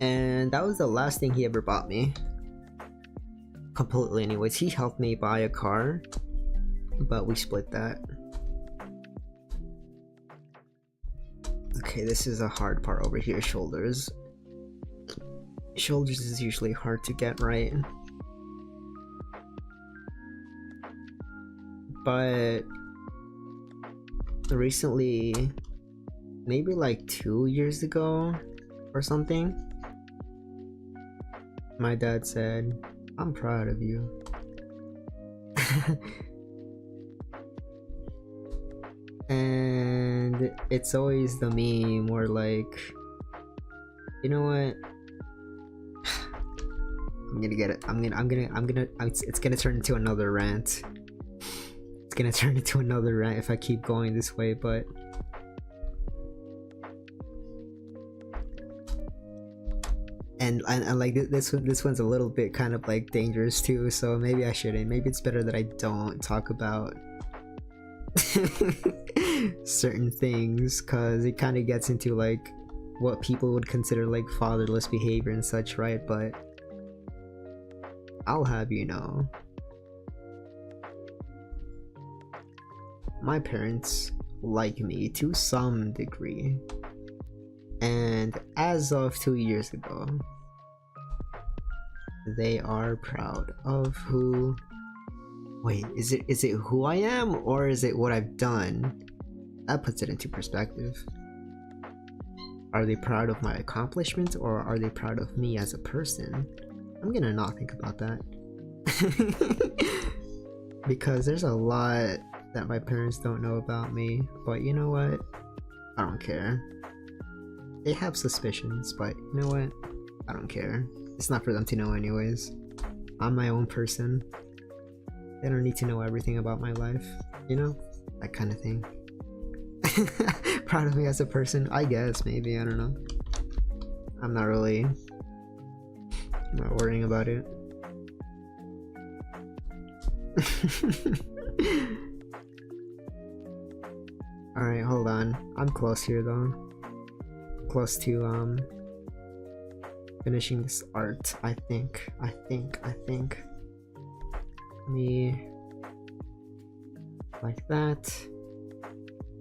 And that was the last thing he ever bought me. Completely, anyways. He helped me buy a car, but we split that. Okay, this is a hard part over here, shoulders. Shoulders is usually hard to get right. But recently, maybe like 2 years ago or something, my dad said, "I'm proud of you." And it's always the meme where like, you know what? I'm gonna get it. It's gonna turn into another rant. It's gonna turn into another rant if I keep going this way, but and like this one's a little bit kind of like dangerous too, so maybe I shouldn't. Maybe it's better that I don't talk about certain things, because it kind of gets into like what people would consider like fatherless behavior and such, right? But I'll have you know, my parents like me to some degree, and as of 2 years ago, they are proud of who... Wait, is it who I am, or is it what I've done? That puts it into perspective. Are they proud of my accomplishments, or are they proud of me as a person? I'm gonna not think about that. Because there's a lot that my parents don't know about me, but you know what? I don't care. They have suspicions, but you know what? I don't care. It's not for them to know anyways. I'm my own person. They don't need to know everything about my life, you know? That kind of thing. Proud of me as a person? I guess, maybe, I don't know. I'm not worrying about it. Alright, hold on. I'm close here though. Close to finishing this art, I think. Me like that.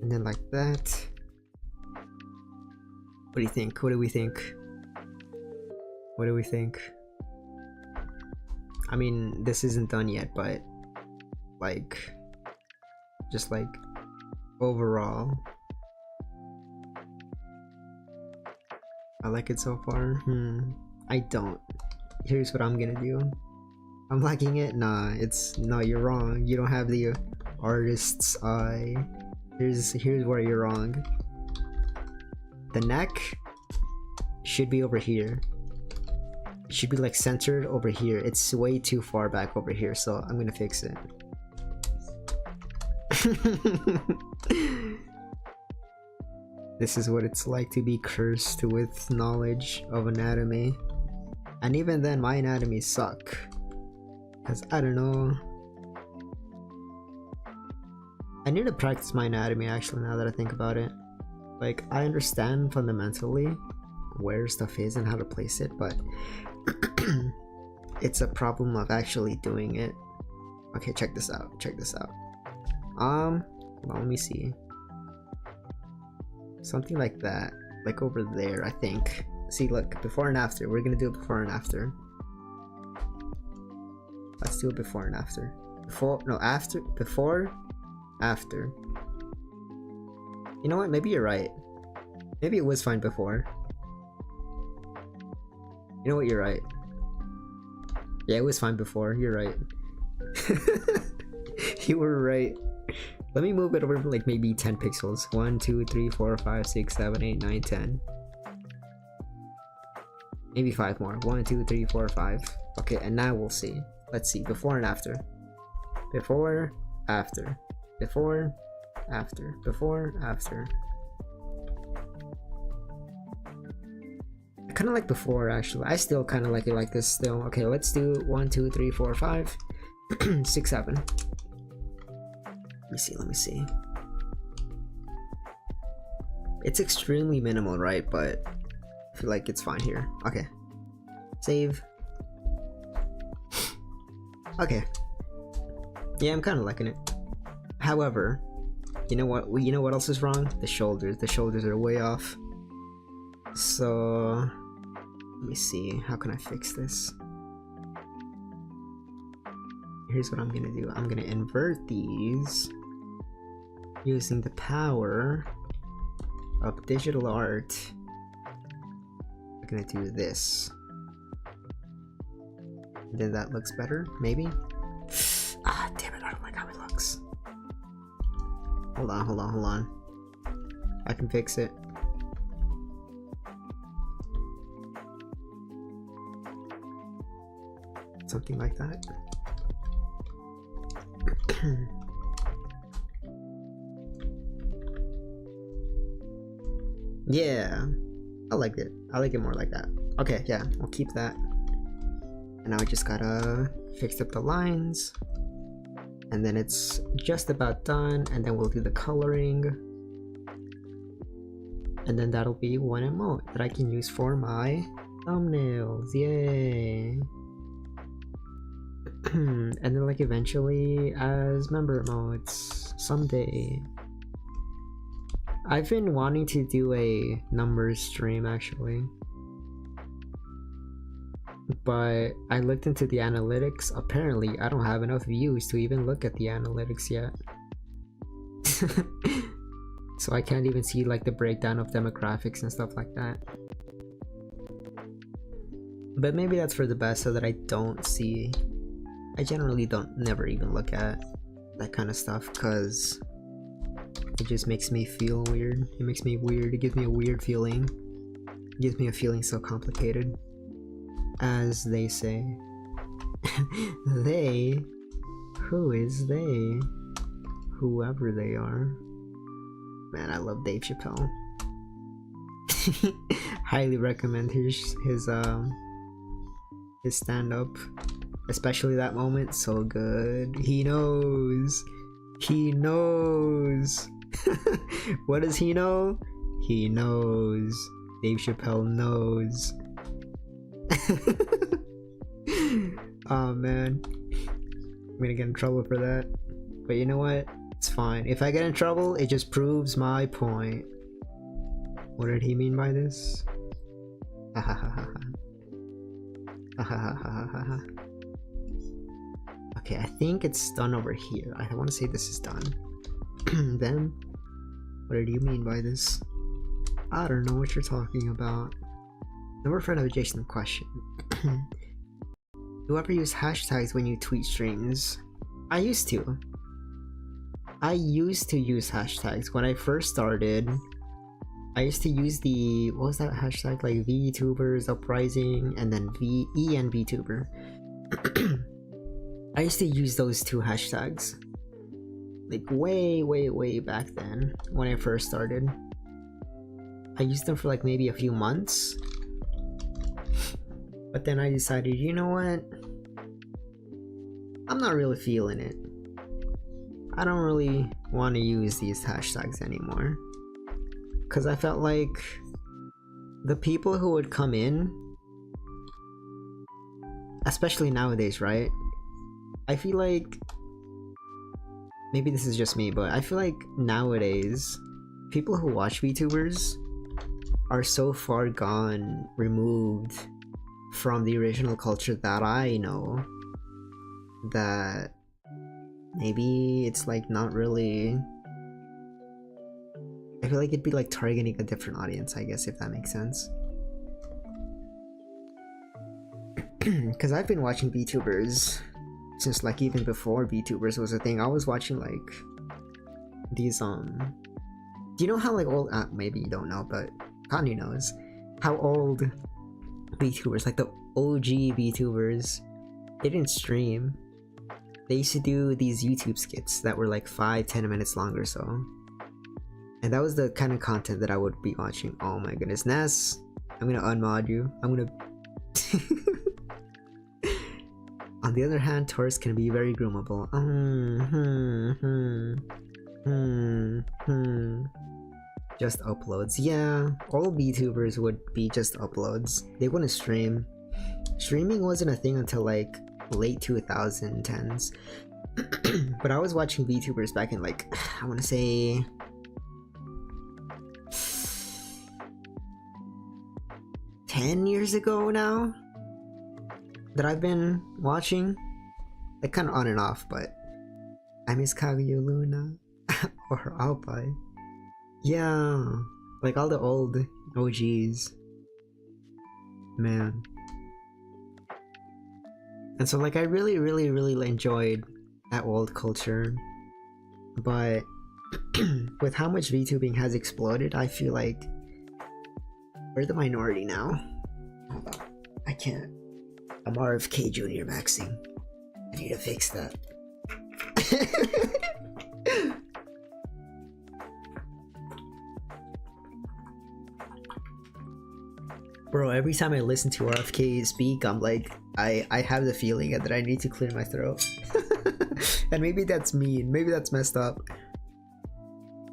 And then like that. What do you think? What do we think? What do we think? I mean, this isn't done yet, but like, just like overall, I like it so far. I don't. Here's what I'm gonna do. I'm liking it. Nah, no. You're wrong. You don't have the artist's eye. Here's where you're wrong. The neck should be over here. It should be like centered over here. It's way too far back over here, so I'm gonna fix it. This is what it's like to be cursed with knowledge of anatomy. And even then, my anatomy suck. Cause I don't know. I need to practice my anatomy actually, now that I think about it. Like, I understand fundamentally where stuff is and how to place it, but it's a problem of actually doing it. Okay, check this out. Well, let me see. Something like that. Like over there, I think. See, look, before and after. We're gonna do it before and after. Let's do it before and after. Before, after. You know what? Maybe you're right. Maybe it was fine before. You know what? You're right. Yeah, it was fine before. You're right. You were right. Let me move it over like maybe 10 pixels. 1, 2, 3, 4, 5, 6, 7, 8, 9, 10. Maybe 5 more. 1, 2, 3, 4, 5. Okay, and now we'll see. Let's see. Before and after. Before, after. Before, after. Before, after. I kind of like before actually. I still kind of like it like this still. Okay, let's do 1, 2, 3, 4, 5, 6, 7. Let me see. It's extremely minimal, right? But I feel like it's fine here. Okay. Save. Okay. Yeah, I'm kind of liking it. However, you know what? You know what else is wrong? The shoulders. The shoulders are way off. So let me see. How can I fix this? Here's what I'm gonna do. I'm gonna invert these using the power of digital art. I'm gonna do this. And then that looks better, maybe? Ah, damn it, I don't like how it looks. Hold on. I can fix it. Something like that. Yeah, I like it. I like it more like that. Okay, yeah, I'll keep that. And now I just gotta fix up the lines. And then it's just about done. And then we'll do the coloring. And then that'll be one emote that I can use for my thumbnails. Yay! And then like eventually as member emotes someday. I've been wanting to do a numbers stream actually, but I looked into the analytics. Apparently I don't have enough views to even look at the analytics yet. So I can't even see like the breakdown of demographics and stuff like that. But maybe that's for the best, so that I don't see. I generally never even look at that kind of stuff, because it just makes me feel weird. It makes me weird. It gives me a weird feeling. It gives me a feeling so complicated. As they say. They? Who is they? Whoever they are. Man, I love Dave Chappelle. Highly recommend his stand-up. Especially that moment, so good. He knows. What does he know? He knows. Dave Chappelle knows. Oh man, I'm gonna get in trouble for that. But you know what? It's fine. If I get in trouble, it just proves my point. What did he mean by this? Okay, I think it's done over here. I want to say this is done. Then, what did you mean by this? I don't know what you're talking about. Never friend of adjacent question. Do you ever use hashtags when you tweet streams? I used to. I used to use hashtags when I first started. I used to use the, what was that hashtag, like VTubers Uprising and then EN VTuber. I used to use those two hashtags like way back then when I first started. I used them for like maybe a few months, but then I decided, you know what, I'm not really feeling it. I don't really want to use these hashtags anymore, because I felt like the people who would come in, especially nowadays, right? I feel like, maybe this is just me, but I feel like nowadays people who watch VTubers are so far gone, removed from the original culture that I know, that maybe it's like not really, I feel like it'd be like targeting a different audience, I guess, if that makes sense. Because I've been watching VTubers since like even before VTubers was a thing. I was watching like these do you know how like old, maybe you don't know, but Kanye knows how old VTubers, like the OG VTubers, they didn't stream. They used to do these YouTube skits that were like 5-10 minutes long or so, and that was the kind of content that I would be watching. Oh my goodness, Ness, I'm gonna unmod you. I'm gonna on the other hand, Taurus can be very groomable. Just uploads. Yeah, all VTubers would be just uploads. They wouldn't stream. Streaming wasn't a thing until like late 2010s. But I was watching VTubers back in like, I want to say, ten years ago now, that I've been watching, like kind of on and off, but I miss Kaguya Luna or Alpai. Yeah, like all the old OGs, man. And so like I really enjoyed that old culture, but with how much VTubing has exploded, I feel like we're the minority now. Hold on, I can't. I'm RFK Junior maxing. I need to fix that. Bro, every time I listen to RFK speak, I'm like, I have the feeling that I need to clear my throat. And maybe that's mean, maybe that's messed up.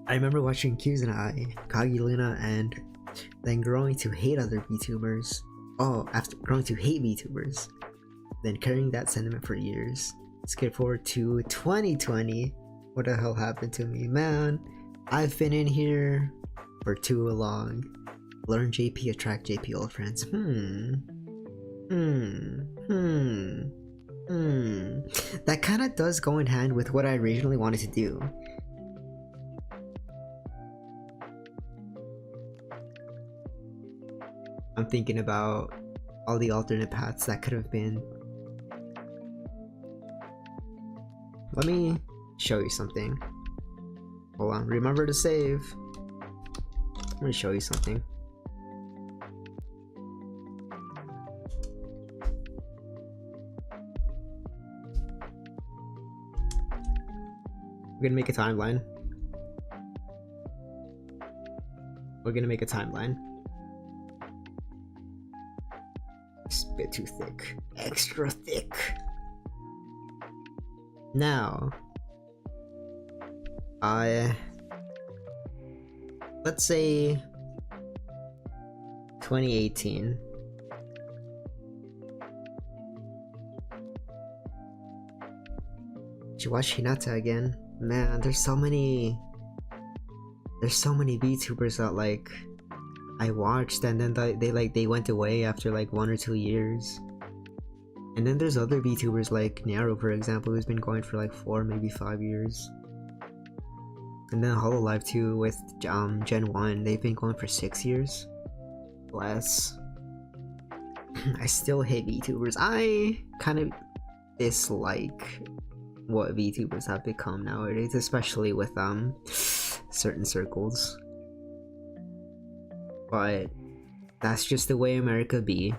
I remember watching Kusanai, Kagi Luna, and then growing to hate other VTubers. Oh, after growing to hate VTubers, then carrying that sentiment for years. Skip forward to 2020. What the hell happened to me, man? I've been in here for too long. Learn JP, attract JP old friends. That kind of does go in hand with what I originally wanted to do. I'm thinking about all the alternate paths that could have been. Let me show you something. Hold on, remember to save. I'm gonna show you something. We're gonna make a timeline. We're gonna make a timeline. It's a bit too thick. Extra thick. Now, let's say 2018. Did you watch Hinata again? Man, there's so many VTubers that like I watched and then they went away after like 1 or 2 years. And then there's other VTubers like Nero, for example, who's been going for like 4, maybe 5 years. And then Hololive 2 with Gen 1, they've been going for 6 years. Bless. I still hate VTubers. I kind of dislike what VTubers have become nowadays, especially with certain circles. But that's just the way America be.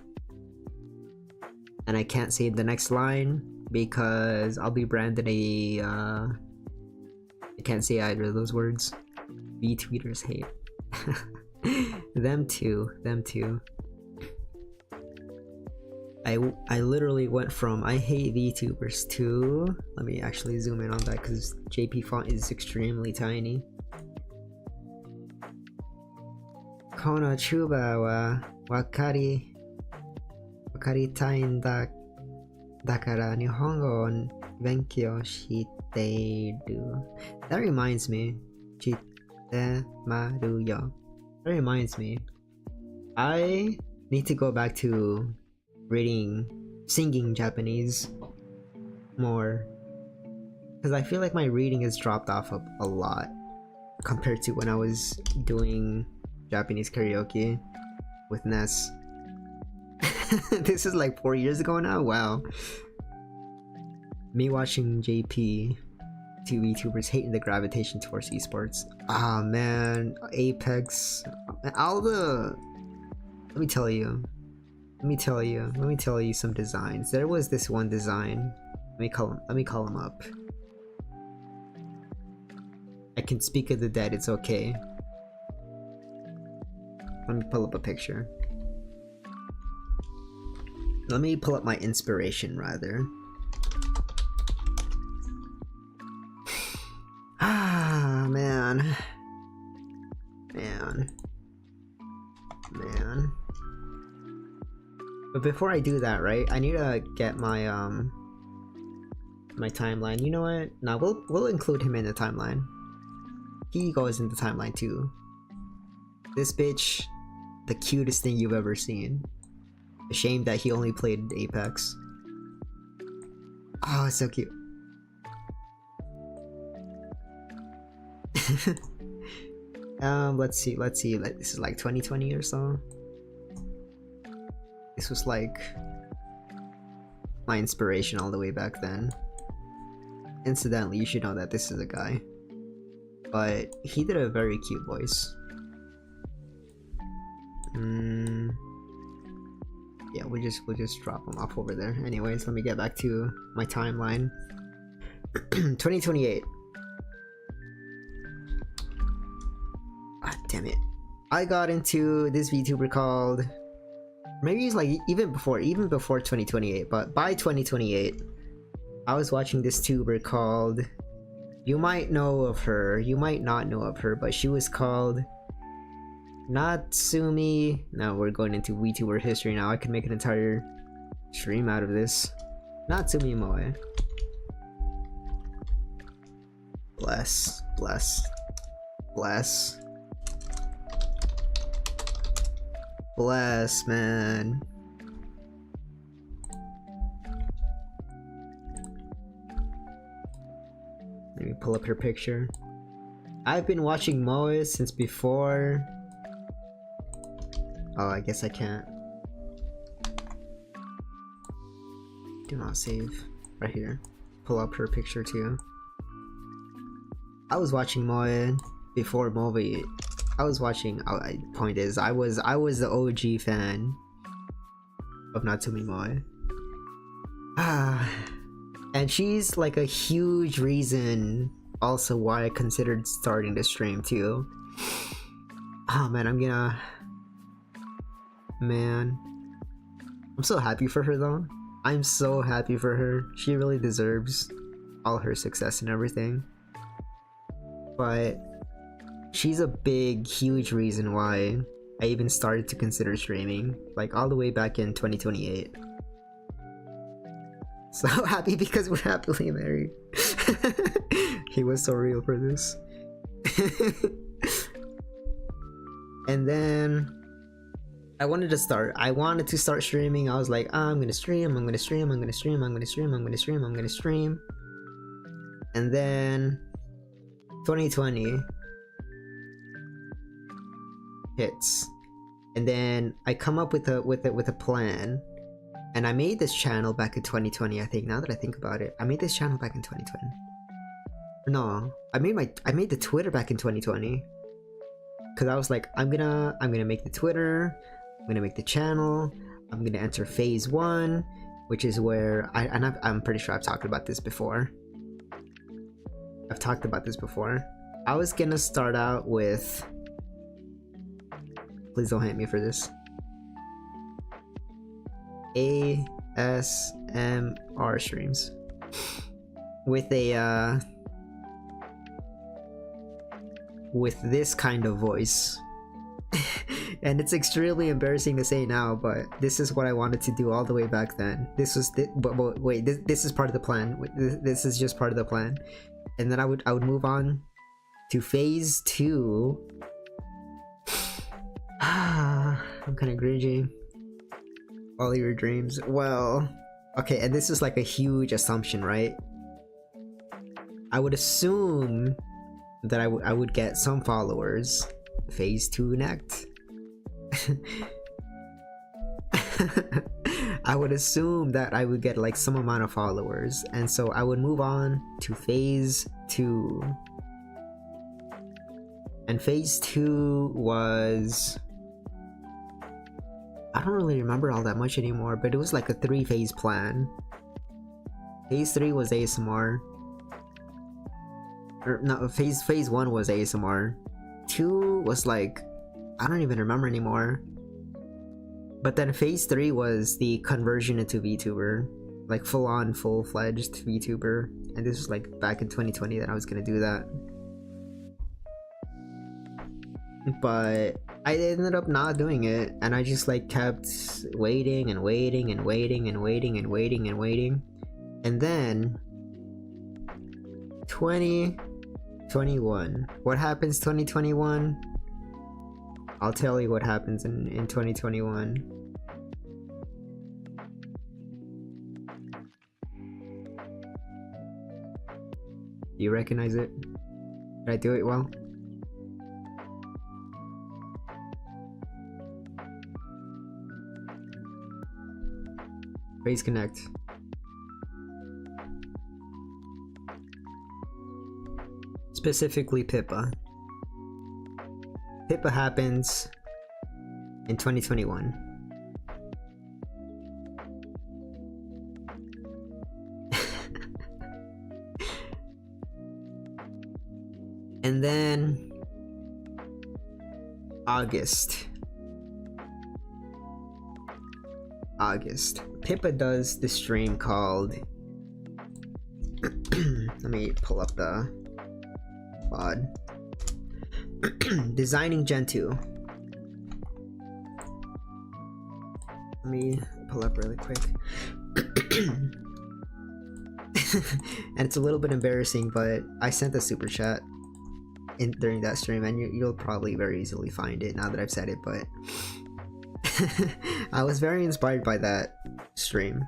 And I can't say the next line because I'll be branded a I can't say either of those words. VTweeters hate. Them too. I literally went from I hate VTubers to, let me actually zoom in on that because JP font is extremely tiny. Kono chuba wa wakaritaiんだから日本語を勉強している. That reminds me. 知ってまるよ. That reminds me. I need to go back to singing Japanese more, because I feel like my reading has dropped off a lot compared to when I was doing Japanese karaoke with Ness. This is like 4 years ago now. Wow. Me watching JP, 2 VTubers hating the gravitation towards esports. Ah man, Apex, all the, let me tell you some designs. There was this one design. Let me call him up. I can speak of the dead, it's okay. Let me pull up a picture. Let me pull up my inspiration rather. Ah man. But before I do that, right, I need to get my my timeline. You know what? Nah, we'll include him in the timeline. He goes in the timeline too. This bitch, the cutest thing you've ever seen. A shame that he only played Apex. Oh, it's so cute. Let's see. This is like 2020 or so. This was like my inspiration all the way back then. Incidentally, you should know that this is a guy, but he did a very cute voice. Yeah, we'll just drop him off over there. Anyways, let me get back to my timeline. 2028. Ah, damn it. I got into this VTuber called, maybe it's like even before 2028, but by 2028 I was watching this tuber called, you might know of her, you might not know of her, but she was called Natsumi. Now we're going into VTuber history now. I could make an entire stream out of this. Natsumi Moe. Bless man. Let me pull up her picture. I've been watching Moe since before. Oh, I guess I can't. Do not save. Right here. Pull up her picture too. I was watching Moe before movie. Point is, I was the OG fan of Natsumi Moe. And she's like a huge reason also why I considered starting to stream too. Oh man, I'm so happy for her though. I'm so happy for her. She really deserves all her success and everything. But she's a big, huge reason why I even started to consider streaming, like all the way back in 2028. So happy because we're happily married. He was so real for this. And then I wanted to start streaming. I was like, oh, I'm gonna stream. And then 2020 hits, and then I come up with a plan, and I made this channel back in 2020. I think, now that I think about it, I made this channel back in 2020. No, I made the Twitter back in 2020, because I was like, I'm gonna make the Twitter, I'm gonna make the channel, I'm gonna enter phase 1, which is where I'm pretty sure I've talked about this before. I was gonna start out with, please don't hate me for this, ASMR streams with a with this kind of voice. And it's extremely embarrassing to say now, but this is what I wanted to do all the way back then. This was but wait, this is part of the plan. This is just part of the plan. And then I would move on to phase 2. I'm kind of cringy. All your dreams. Well, okay, and this is like a huge assumption, right? I would assume that I would get some followers. Phase 2 next. I would assume that I would get like some amount of followers, and so I would move on to phase 2. And phase 2 was, I don't really remember all that much anymore, but it was like a 3-phase plan. Phase 3 was ASMR. Or no, phase 1 was ASMR. 2 was like, I don't even remember anymore. But then phase 3 was the conversion into VTuber, like full-fledged VTuber. And this was like back in 2020 that I was gonna do that. But I ended up not doing it, and I just like kept waiting and waiting and waiting and waiting and waiting and waiting. And then 2021. What happens 2021? I'll tell you what happens in 2021. Do you recognize it? Did I do it well? Phase Connect. Specifically Pippa. Pippa happens in 2021. And then August. Pippa does the stream called let me pull up the pod. Designing Gen 2. Let me pull up really quick. And it's a little bit embarrassing, but I sent a super chat during that stream, and you'll probably very easily find it now that I've said it, but I was very inspired by that stream,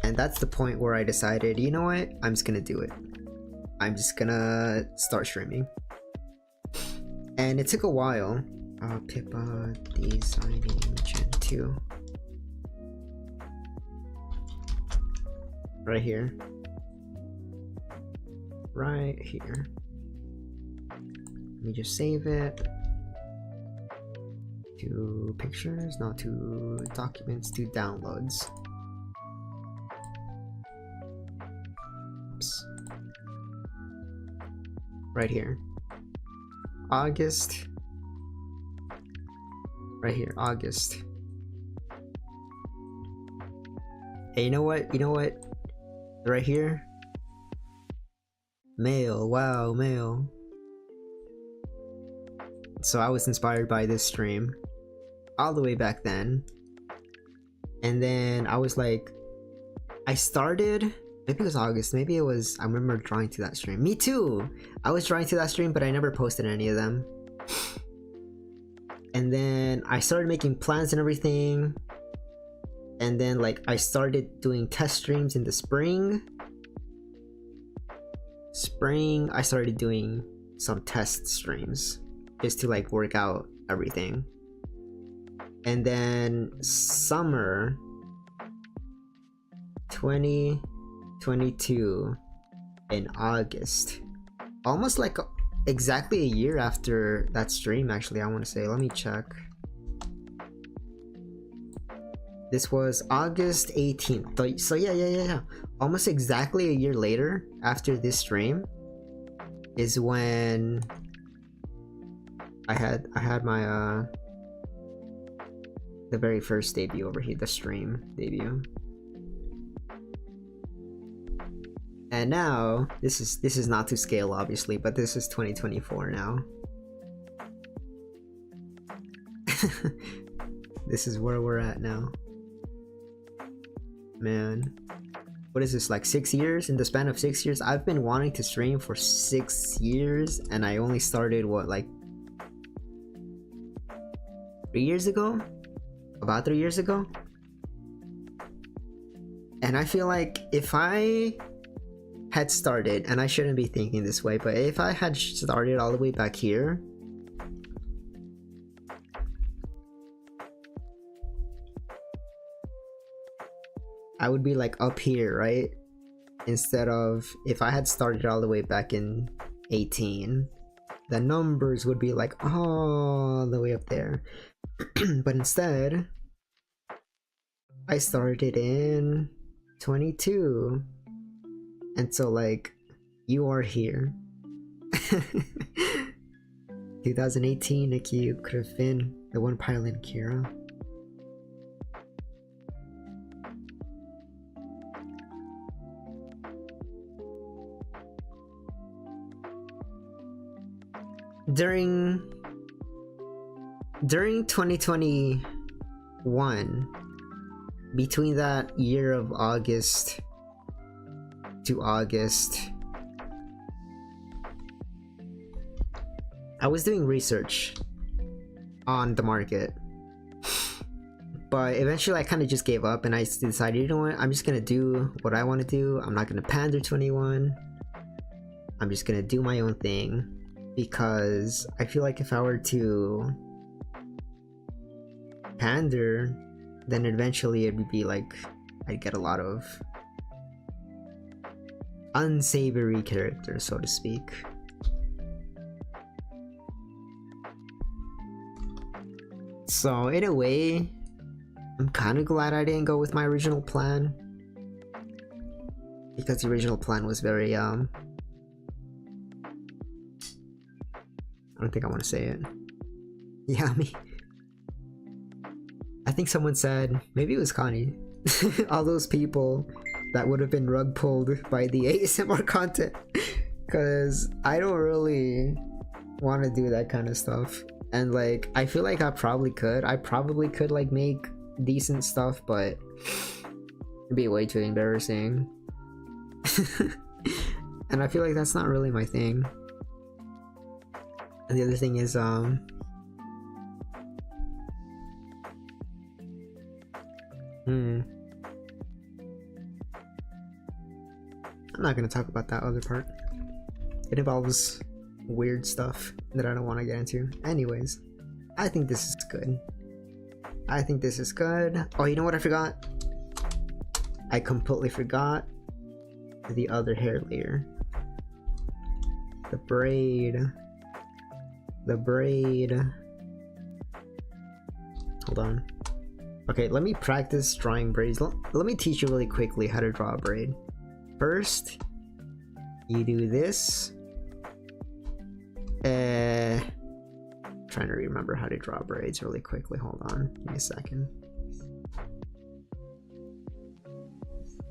and that's the point where I decided, you know what, I'm just gonna do it. I'm just gonna start streaming. And it took a while. Pippa Designing Gen 2. Right here. Right here. Let me just save it. To pictures, not to documents, to downloads. Oops. Right here. August. Right here, August. Hey, you know what? Right here. Mail. Wow, mail. So I was inspired by this stream all the way back then. And then I was like, I started, maybe it was August, maybe it was, I remember drawing to that stream. Me too! I was drawing to that stream, but I never posted any of them. And then I started making plans and everything. And then like I started doing test streams in the spring. I started doing some test streams just to like work out everything. And then summer 2022 in August, almost like exactly a year after that stream, actually, I want to say, let me check. This was August 18th, so yeah, almost exactly a year later after this stream is when I had my the very first debut over here, the stream debut. And now this is not to scale, obviously, but this is 2024 now. This is where we're at now. Man, what is this, like 6 years? In the span of 6 years, I've been wanting to stream for 6 years, and I only started what, like 3 years ago? About 3 years ago? And I feel like if I had started, and I shouldn't be thinking this way, but if I had started all the way back here, I would be like up here, right? Instead of, if I had started all the way back in 18, the numbers would be like all the way up there. But instead, I started in 22. And so like, you are here. 2018, Nikki, you could have been the one piloting Kira. During 2021, between that year of August to August, I was doing research on the market, but eventually I kind of just gave up, and I decided, you know what, I'm just gonna do what I want to do. I'm not gonna pander to anyone. I'm just gonna do my own thing, because I feel like if I were to pander, then eventually it would be like I'd get a lot of unsavory characters, so to speak. So in a way, I'm kind of glad I didn't go with my original plan, because the original plan was very I don't think I want to say it. Yeah, I think someone said, maybe it was Connie, all those people that would have been rug pulled by the ASMR content, because I don't really want to do that kind of stuff. And like, I feel like I probably could like make decent stuff, but it'd be way too embarrassing. And I feel like that's not really my thing. And the other thing is I'm not gonna talk about that other part. It involves weird stuff that I don't want to get into. Anyways, I think this is good. Oh, you know what I forgot? I completely forgot the other hair layer. The braid. Hold on. Okay, let me practice drawing braids. Let me teach you really quickly how to draw a braid. First, you do this. Trying to remember how to draw braids really quickly. Hold on, give me a second.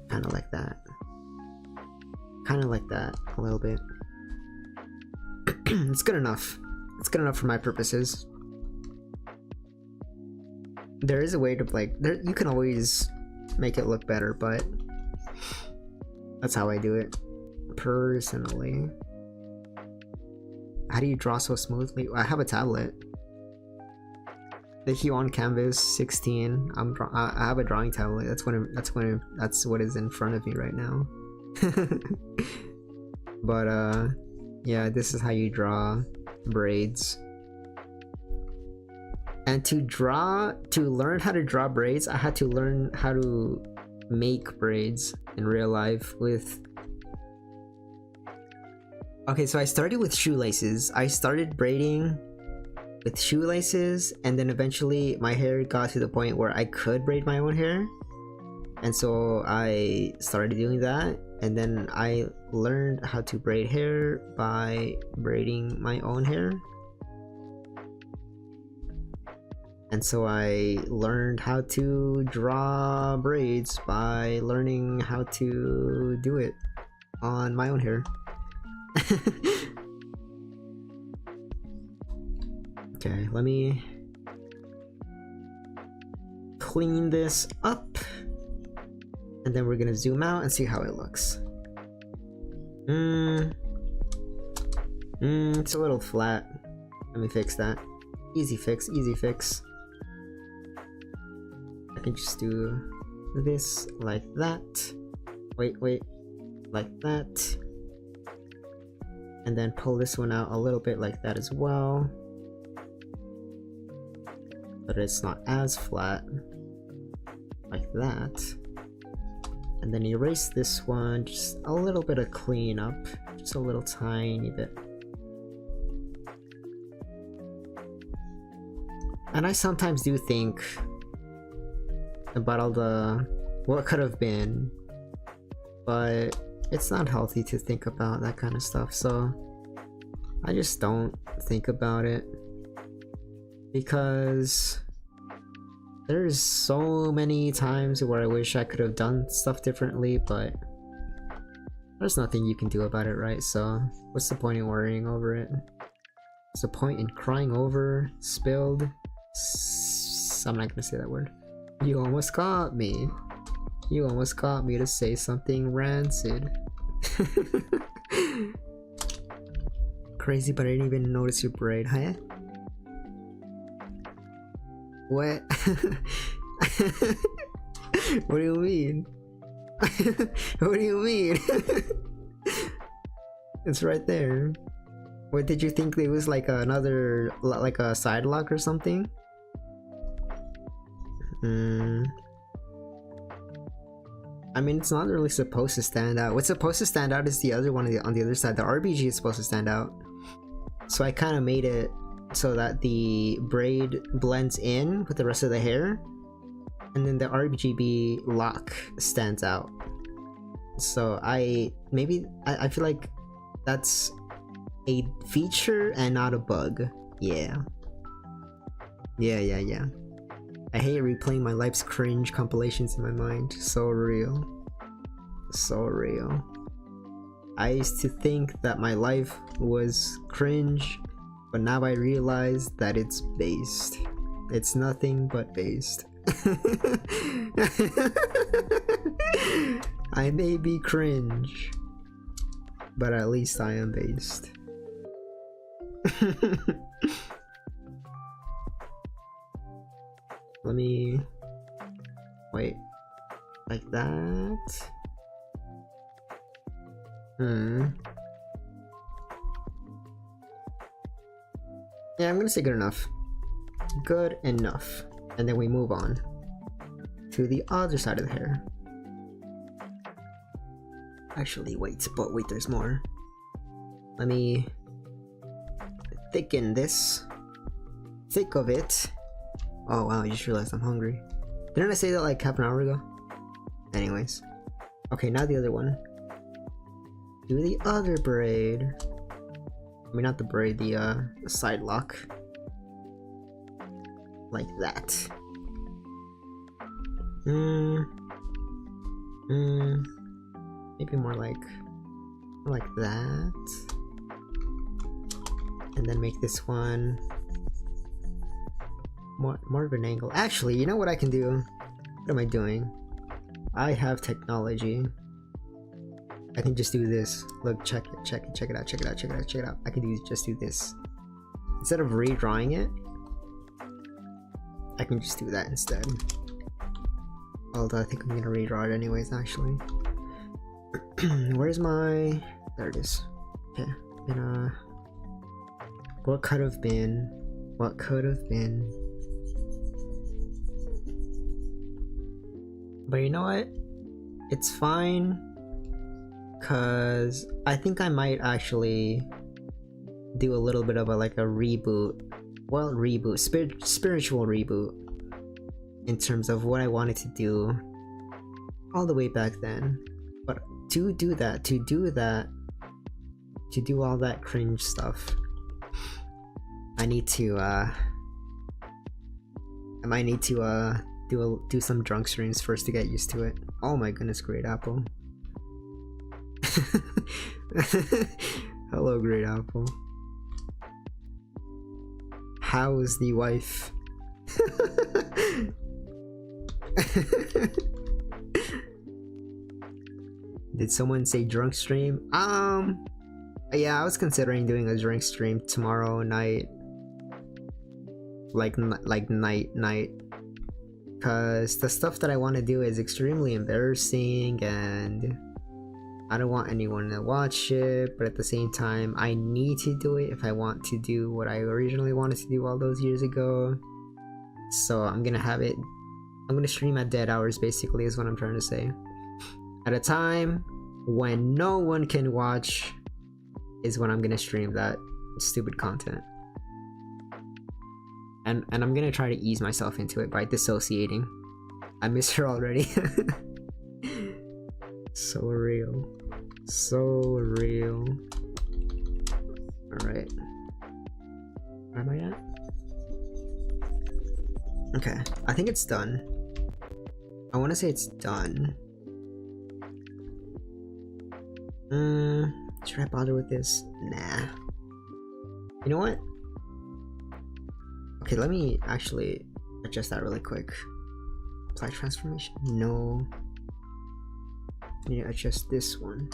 Kind of like that. A little bit. It's good enough. It's good enough for my purposes. There is a way to like, you can always make it look better, but that's how I do it personally. How do you draw so smoothly? I have a tablet. The hue on canvas 16. I have a drawing tablet. That's what is in front of me right now. But yeah, this is how you draw braids. And to learn how to draw braids, I had to learn how to make braids in real life with... Okay, so I started with shoelaces. I started braiding with shoelaces, and then eventually my hair got to the point where I could braid my own hair. And so I started doing that, and then I learned how to braid hair by braiding my own hair. And so I learned how to draw braids by learning how to do it on my own hair. Okay, let me clean this up, and then we're gonna zoom out and see how it looks. It's a little flat. Let me fix that. Easy fix, easy fix. I can just do this like that. Wait, like that. And then pull this one out a little bit like that as well. But it's not as flat. Like that. And then erase this one, just a little bit of cleanup. Just a little tiny bit. And I sometimes do think about all the what could have been, but it's not healthy to think about that kind of stuff, so I just don't think about it, because there's so many times where I wish I could have done stuff differently, but there's nothing you can do about it, right? So what's the point in worrying over it? What's the point in crying over spilled I'm not gonna say that word. You almost got me. You almost got me to say something rancid. Crazy, but I didn't even notice your braid, huh? What? What do you mean? What do you mean? It's right there. What did you think it was, like another, like a side lock or something? I mean, it's not really supposed to stand out. What's supposed to stand out is the other one on the other side. The RBG is supposed to stand out. So I kind of made it so that the braid blends in with the rest of the hair, and then the RGB lock stands out. So I feel like that's a feature and not a bug. Yeah. I hate replaying my life's cringe compilations in my mind. So real. So real. I used to think that my life was cringe, but now I realize that it's based. It's nothing but based. I may be cringe, but at least I am based. Let me wait, like that. Yeah, I'm gonna say good enough. Good enough. And then we move on to the other side of the hair. Actually, wait, there's more. Let me thicken this. Thick of it. Oh wow, I just realized I'm hungry. Didn't I say that like half an hour ago? Anyways. Okay, now the other one. Do the other braid. I mean, not the braid, the side lock. Like that. Maybe more like that. and then make this one more of an angle. Actually, you know what I can do? What am I doing? I have technology. I can just do this. Look, check it out. I can just do this. Instead of redrawing it, I can just do that instead. Although I think I'm gonna redraw it anyways, actually. Where's my... There it is. Okay, what could have been? What could have been? But you know what? It's fine. Cause I think I might actually do a little bit of a reboot. Well, spiritual reboot. In terms of what I wanted to do all the way back then. But to do all that cringe stuff, I need to I might need to do some drunk streams first to get used to it. Oh my goodness, Great Apple. Hello, Great Apple. How's the wife? Did someone say drunk stream? Yeah, I was considering doing a drink stream tomorrow night. Like night. Cause the stuff that I want to do is extremely embarrassing and I don't want anyone to watch it, but at the same time I need to do it if I want to do what I originally wanted to do all those years ago. So I'm gonna stream at dead hours, basically, is what I'm trying to say. At a time when no one can watch is when I'm gonna stream that stupid content. And I'm gonna try to ease myself into it by dissociating. I miss her already. So real. So real. Alright. Where am I at? Okay, I think it's done. I want to say it's done. Should I bother with this? Nah. You know what? Okay, let me actually adjust that really quick. Apply transformation? No. I need to adjust this one.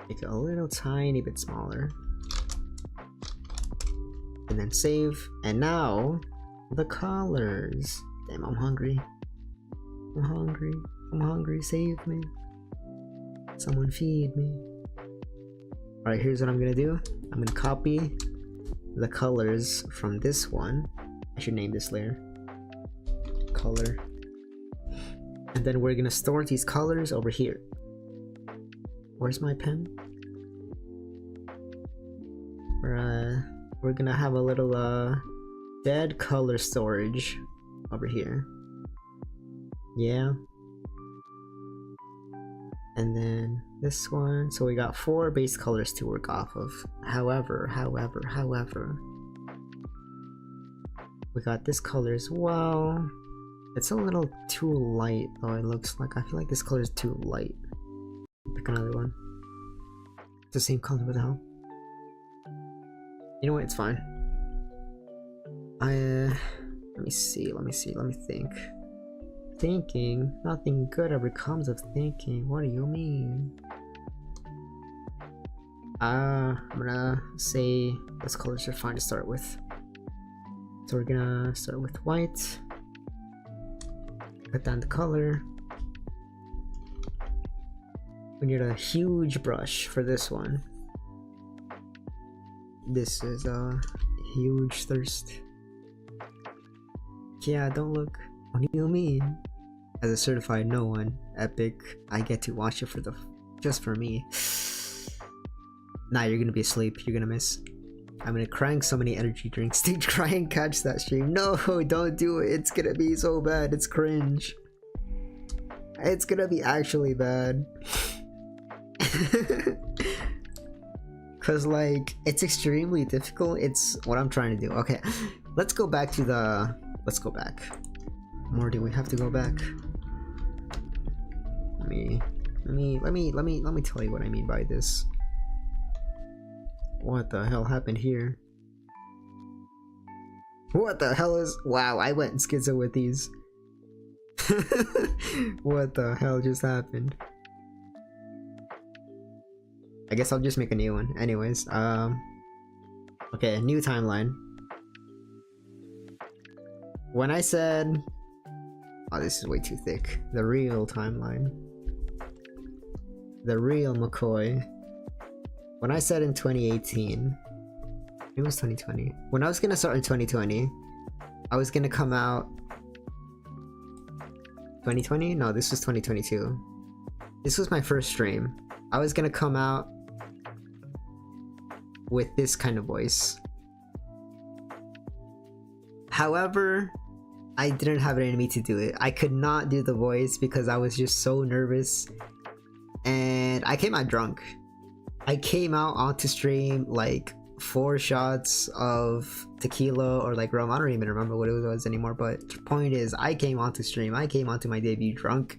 Make it a little tiny bit smaller. And then save. And now, the colors. Damn, I'm hungry. I'm hungry. I'm hungry. Save me. Someone feed me. Alright, here's what I'm gonna do. I'm gonna copy the colors from this one. I should name this layer color. And then we're gonna store these colors over here. Where's my pen? We're gonna have a little dead color storage over here. Yeah. And then this one, so we got 4 base colors to work off of. However, we got this color as well. It's a little too light though, it looks like. I feel like this color is too light. Pick another one. It's the same color, what the hell? You know what, it's fine. Let me see, let me think. Thinking? Nothing good ever comes of thinking. What do you mean? I'm gonna say this colors are fine to start with. So we're gonna start with white. Put down the color. We need a huge brush for this one. This is a huge thirst. Yeah, don't look. What do you mean? As a certified no one, epic, I get to watch it for just for me. Nah, you're gonna be asleep. You're gonna miss. I'm gonna crank so many energy drinks to try and catch that stream. No, don't do it. It's gonna be so bad. It's cringe. It's gonna be actually bad. Cause like, it's extremely difficult. It's what I'm trying to do. Okay, let's go back to the. Let's go back. More do we have to go back? Let me tell you what I mean by this. What the hell happened here? What the hell is... Wow, I went schizo with these. What the hell just happened? I guess I'll just make a new one. Anyways, okay, new timeline. When I said... Oh, this is way too thick. The real timeline. The real McCoy. When I said in 2018... It was 2020. When I was gonna start in 2020, I was gonna come out... 2020? No, this was 2022. This was my first stream. I was gonna come out with this kind of voice. However, I didn't have it in me to do it. I could not do the voice because I was just so nervous. And I came out drunk. I came out onto stream like 4 shots of tequila or like rum. I don't even remember what it was anymore, but the point is I came onto stream. I came onto my debut drunk.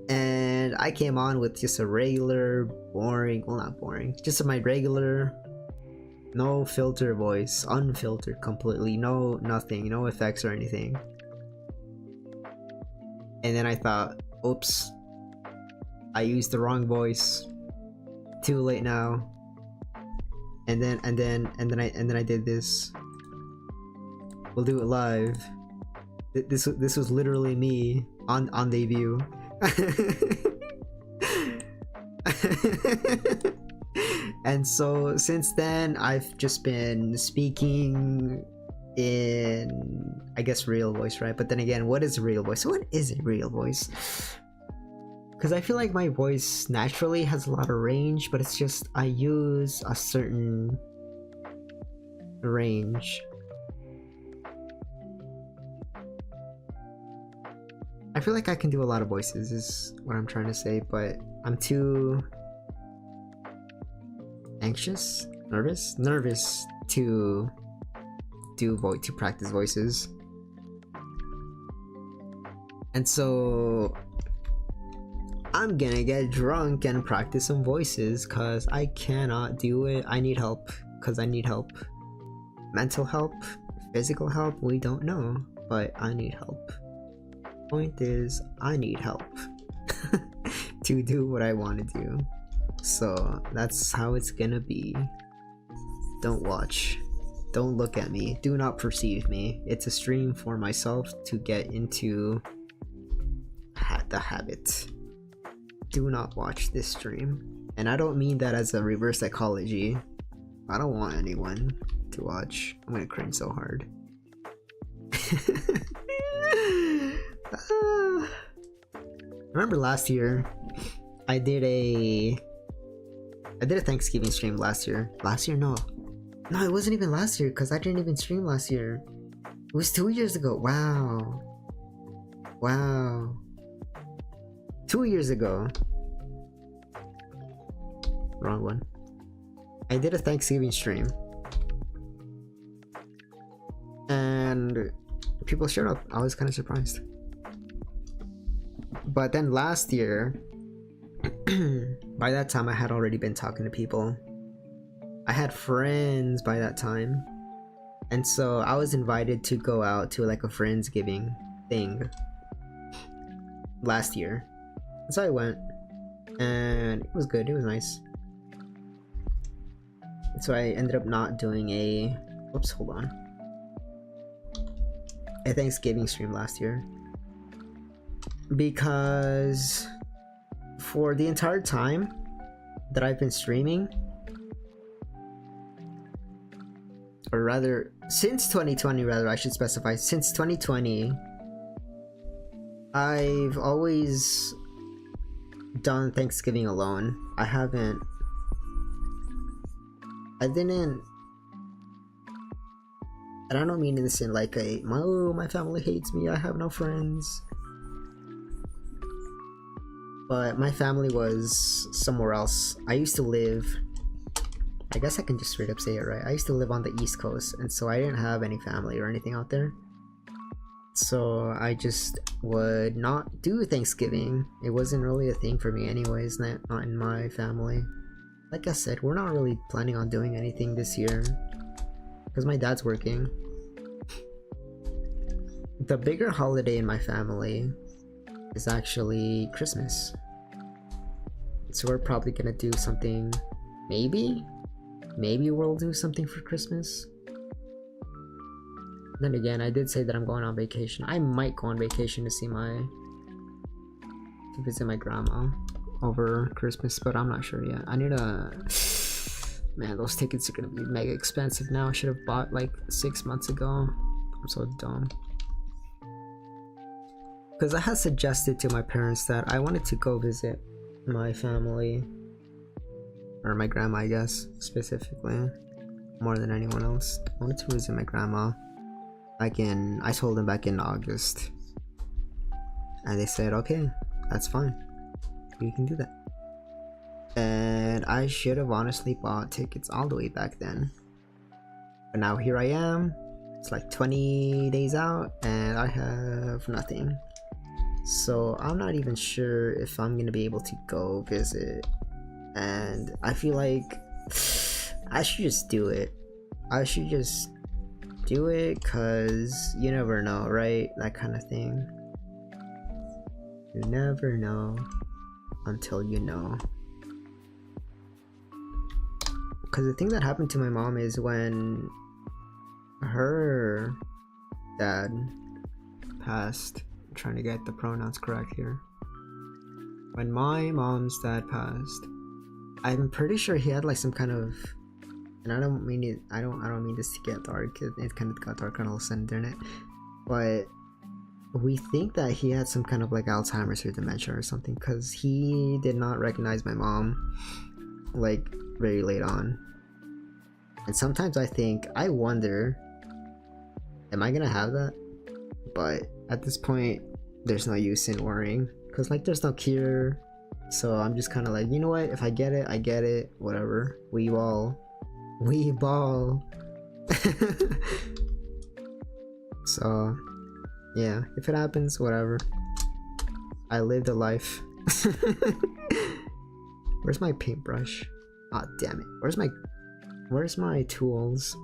And I came on with just a regular, boring, well not boring, just my regular, no filter voice, unfiltered completely, no nothing, no effects or anything. And then I thought, oops, I used the wrong voice. Too late now. And then I did this. We'll do it live. This was literally me on debut. And so since then I've just been speaking in, I guess, real voice, right? But then again, what is a real voice? What is a real voice? Because I feel like my voice naturally has a lot of range, but it's just I use a certain range. I feel like I can do a lot of voices is what I'm trying to say, but I'm too anxious, nervous to practice voices. And so I'm gonna get drunk and practice some voices cause I cannot do it. I need help cause I need help. Mental help, physical help, we don't know, but I need help. Point is, I need help to do what I want to do. So that's how it's gonna be. Don't watch. Don't look at me. Do not perceive me. It's a stream for myself to get into the habit. Do not watch this stream. And I don't mean that as a reverse psychology. I don't want anyone to watch. I'm gonna cringe so hard. Remember last year I did a Thanksgiving stream last year. No, it wasn't even last year because I didn't even stream last year. It was 2 years ago. Wow 2 years ago. Wrong one. I did a Thanksgiving stream and people showed up. I was kind of surprised. But then last year, by that time I had already been talking to people. I had friends by that time. And so I was invited to go out to like a Friendsgiving thing last year. So I went and it was good, it was nice. So I ended up not doing a Thanksgiving stream last year. Because for the entire time that I've been streaming, or rather since 2020, I should specify, since 2020 I've always done Thanksgiving alone. I didn't, and I don't mean this in like my family hates me, I have no friends. But my family was somewhere else. I used to live, I guess I can just straight up say it, right? I used to live on the East Coast, and so I didn't have any family or anything out there. So I just would not do Thanksgiving. It wasn't really a thing for me anyways, not in my family. like I said, we're not really planning on doing anything this year because my dad's working. The bigger holiday in my family is actually Christmas. So we're probably gonna do something, maybe we'll do something for Christmas. Then again, I did say that I'm going on vacation. I might go on vacation to visit my grandma over Christmas, but I'm not sure yet. I need a... Man, those tickets are gonna be mega expensive now. I should have bought like 6 months ago. I'm so dumb. Because I had suggested to my parents that I wanted to go visit my family, or my grandma, I guess, specifically, more than anyone else. I wanted to visit my grandma. I told them back in August, and they said, okay, that's fine, we can do that. And I should have honestly bought tickets all the way back then, but now here I am. It's like 20 days out and I have nothing, so I'm not even sure if I'm gonna be able to go visit. And I feel like I should just do it. Cause you never know, right? That kind of thing. You never know until you know. Cause the thing that happened to my mom is when her dad passed, I'm trying to get the pronouns correct here. When my mom's dad passed, I'm pretty sure he had like some kind of, and I don't mean this to get dark. It kind of got dark on all of a sudden, didn't it? But we think that he had some kind of like Alzheimer's or dementia or something, because he did not recognize my mom like very late on. And sometimes I wonder, am I gonna have that? But at this point, there's no use in worrying, because like there's no cure. So I'm just kind of like, you know what, if I get it, I get it, whatever. We ball. So yeah, if it happens, whatever. I lived a life. Where's my paintbrush? Ah, damn it. Where's my tools?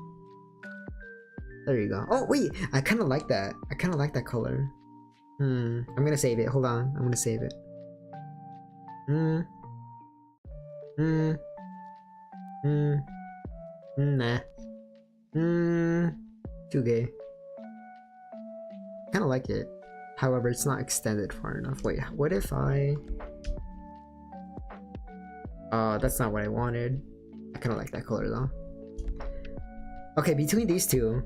There you go. Oh wait, I kind of like that. I kind of like that color. I'm gonna save it. Hold on, I'm gonna save it. Nah. Too gay. Kinda like it. However, it's not extended far enough. Wait, what if I... that's not what I wanted. I kinda like that color though. Okay, between these two...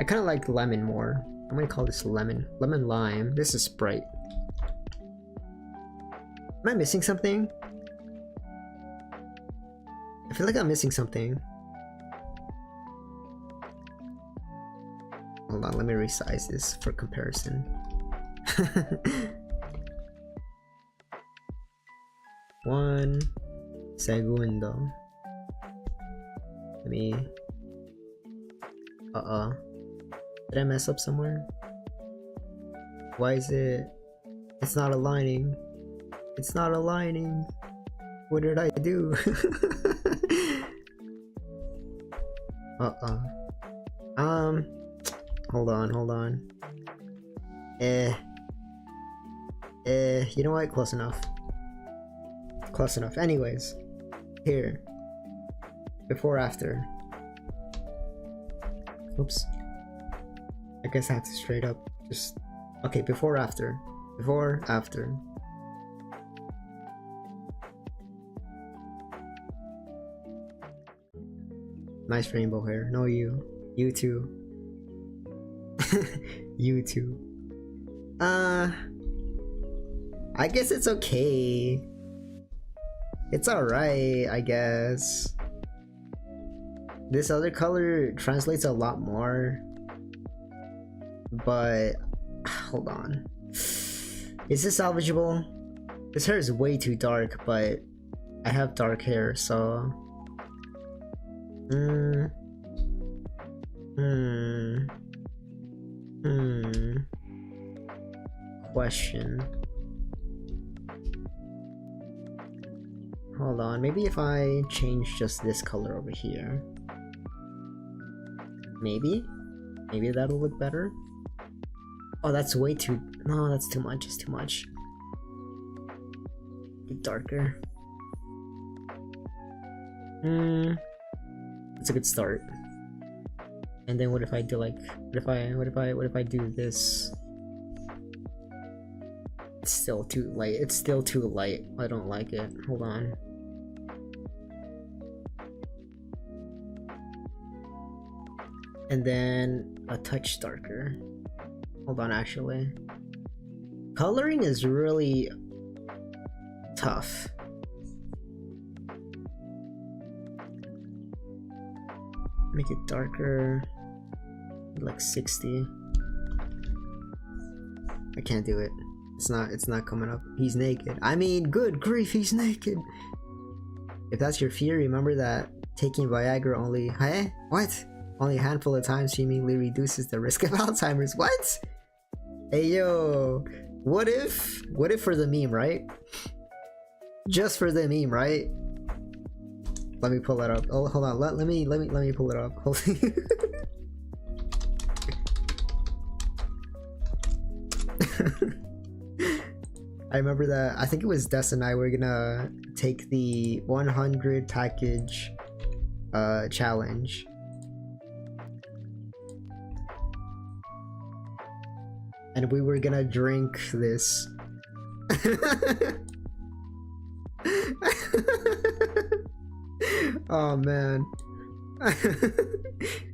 I kinda like lemon more. I'm gonna call this lemon. Lemon lime. This is Sprite. Am I missing something? I feel like I'm missing something. Hold on, let me resize this for comparison. One segundo. Let me... Did I mess up somewhere? Why is it... It's not aligning. It's not aligning. What did I do? Hold on. You know what? Close enough. Anyways, here. Before, after. Oops. I guess I have to straight up just... Okay, before, after. Before, after. Nice rainbow hair. No, you. You too. You too. I guess it's okay. It's alright, I guess. This other color translates a lot more. But... Hold on. Is this salvageable? This hair is way too dark, but I have dark hair, so... question. Hold on, maybe if I change just this color over here. Maybe that'll look better. Oh, that's way too... No, that's too much, it's too much. Get darker. It's a good start. And then what if I do like... What if I do this? It's still too light. It's still too light. I don't like it. Hold on. And then a touch darker. Hold on, actually. Coloring is really tough. Make it darker. Like 60. I can't do it. It's not coming up. He's naked. I mean, good grief, he's naked. If that's your fear, remember that taking Viagra only... Hey? What? Only a handful of times seemingly reduces the risk of Alzheimer's. What? Hey yo, what if for the meme, right? Just for the meme, right? Let me pull that up. Oh, hold on. Let me pull it up. I remember that. I think it was Des and I were gonna take the 100 package challenge. And we were gonna drink this. Oh man.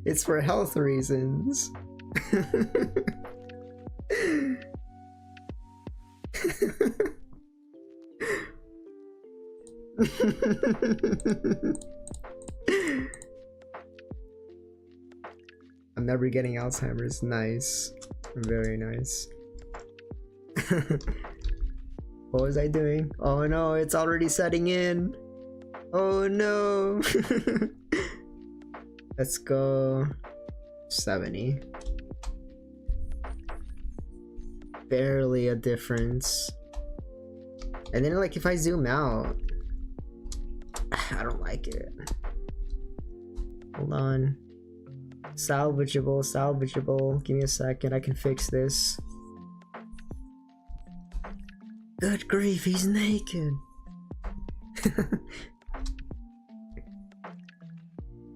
It's for health reasons. I'm never getting Alzheimer's. Nice. Very nice. What was I doing? Oh no, it's already setting in. Oh no. Let's go 70. Barely a difference. And then like if I zoom out, I don't like it. Hold on. Salvageable. Give me a second, I can fix this. Good grief, he's naked.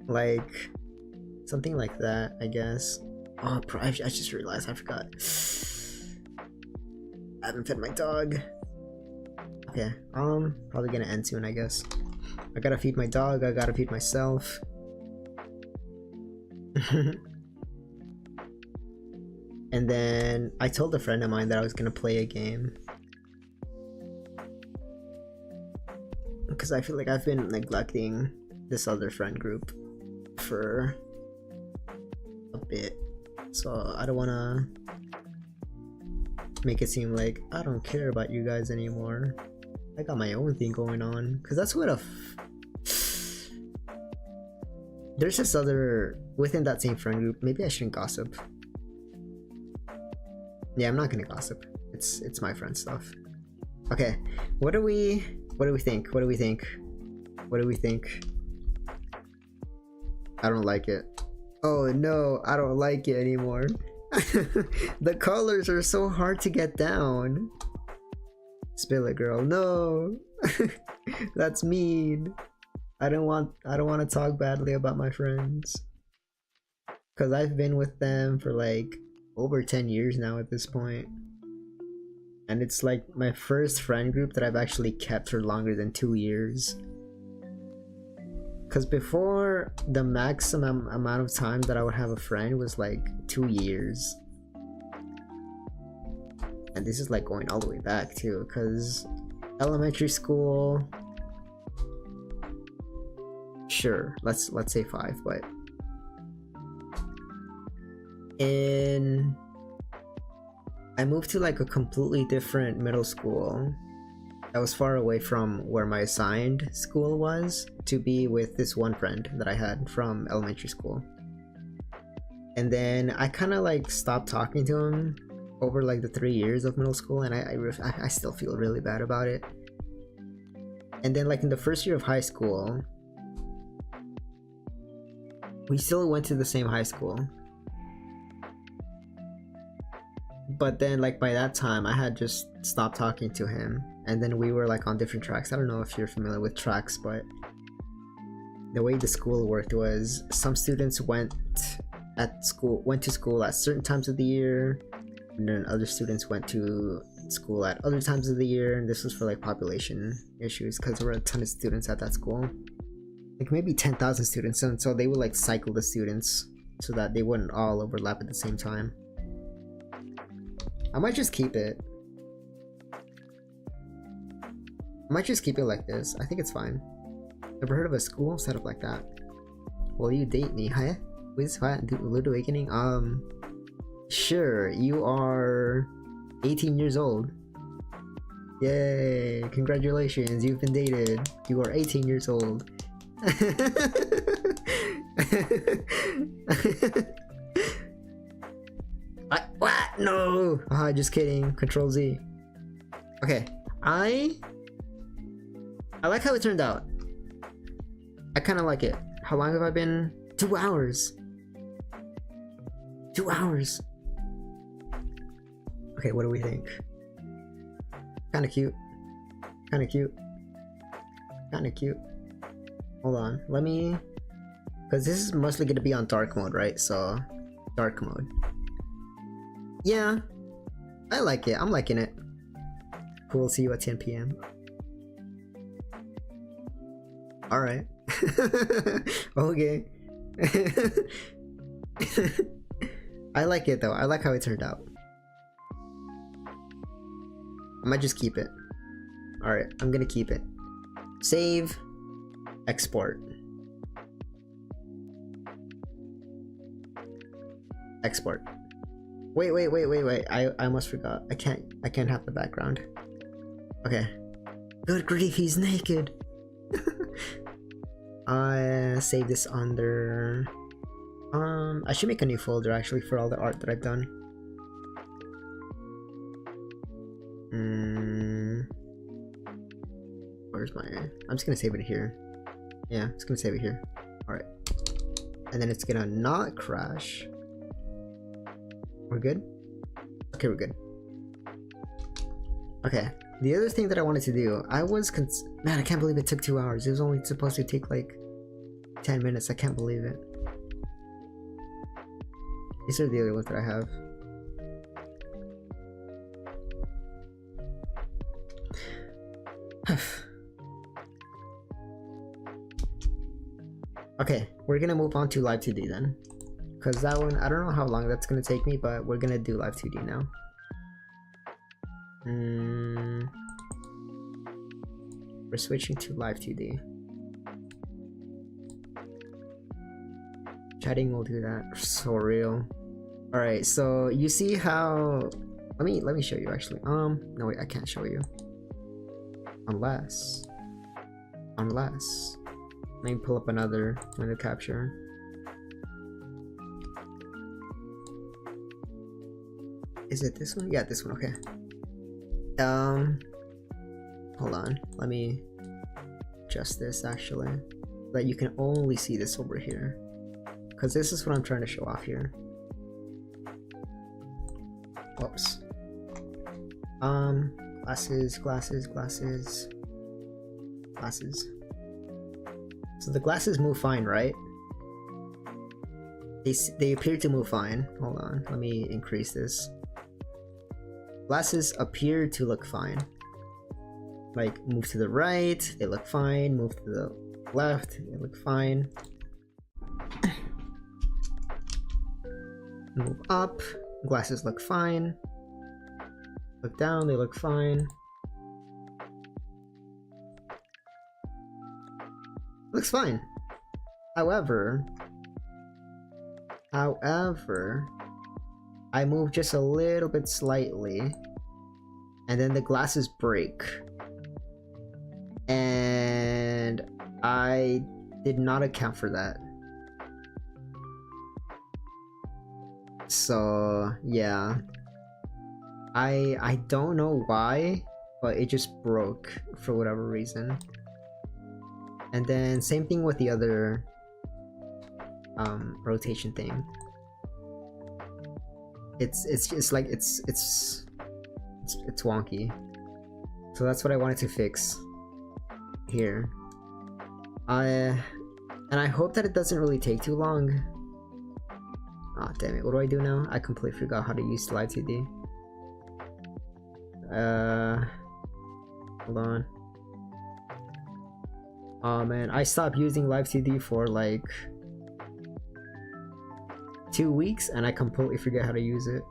Like something like that, I guess. Oh, I just realized I forgot. I haven't fed my dog. Okay, probably gonna end soon, I guess. I gotta feed my dog, I gotta feed myself. And then I told a friend of mine that I was gonna play a game. Because I feel like I've been neglecting this other friend group for a bit. So I don't wanna make it seem like I don't care about you guys anymore. I got my own thing going on. Because that's what there's this other... Within that same friend group, maybe I shouldn't gossip. Yeah, I'm not gonna gossip. It's my friend stuff. Okay, what do we think? What do we think? I don't like it. Oh no, I don't like it anymore. The colors are so hard to get down. Spill it, girl. No. That's mean. I don't want to talk badly about my friends. Cause I've been with them for like over 10 years now at this point. And it's like my first friend group that I've actually kept for longer than 2 years. Cause before, the maximum amount of time that I would have a friend was like 2 years. And this is like going all the way back too, cause elementary school, sure, let's say 5, but I moved to like a completely different middle school that was far away from where my assigned school was, to be with this one friend that I had from elementary school. And then I kind of like stopped talking to him over like the 3 years of middle school, and I still feel really bad about it. And then like in the first year of high school, we still went to the same high school. But then like by that time I had just stopped talking to him, and then we were like on different tracks. I don't know if you're familiar with tracks, but the way the school worked was some students went to school at certain times of the year, and then other students went to school at other times of the year, and this was for like population issues because there were a ton of students at that school, like maybe 10,000 students, and so they would like cycle the students so that they wouldn't all overlap at the same time. I might just keep it. I might just keep it like this. I think it's fine. Never heard of a school set up like that. Will you date me? Huh? With what? Lude Awakening? Sure. You are 18 years old. Yay! Congratulations, you've been dated. You are 18 years old. What? No! Just kidding. Control Z. Okay. I like how it turned out. I kind of like it. How long have I been? 2 hours. 2 hours. Okay, what do we think? Kind of cute. Kind of cute. Kind of cute. Hold on. Let me... Because this is mostly going to be on dark mode, right? So, dark mode. Yeah. I like it. I'm liking it. Cool. See you at 10 p.m. Alright. Okay. I like it though. I like how it turned out. I might just keep it. Alright, I'm gonna keep it. Save. Export. Export. Wait. I almost forgot. I can't have the background. Okay. Good grief, he's naked. I save this under... I should make a new folder actually for all the art that I've done. Where's my... I'm just gonna save it here. Yeah, I'm just gonna save it here. Alright. And then it's gonna not crash. We're good? Okay, we're good. Okay. The other thing that I wanted to do, man, I can't believe it took 2 hours. It was only supposed to take like 10 minutes. I can't believe it. These are the other ones that I have. Okay, we're gonna move on to live2d then. Because that one, I don't know how long that's gonna take me, but we're gonna do live2d now. We're switching to live2d. Chatting will do that. So real. Alright, so you see how... Let me show you actually. No wait, I can't show you. Unless... Let me pull up another window capture. Is it this one? Yeah, this one, okay. Hold on, let me adjust this actually, so that you can only see this over here, because this is what I'm trying to show off here. Whoops. Glasses. So the glasses move fine, right? They appear to move fine. Hold on, let me increase this. Glasses appear to look fine. Like, move to the right, they look fine. Move to the left, they look fine. Move up, glasses look fine. Look down, they look fine. Looks fine. However, I move just a little bit slightly, and then the glasses break. And I did not account for that. So, yeah. I don't know why, but it just broke for whatever reason. And then same thing with the other rotation thing. It's like it's wonky. So that's what I wanted to fix here. And I hope that it doesn't really take too long. Oh damn it, what do I do now? I completely forgot how to use live2d. Hold on. Oh man, I stopped using live2d for like 2 weeks and I completely forget how to use it.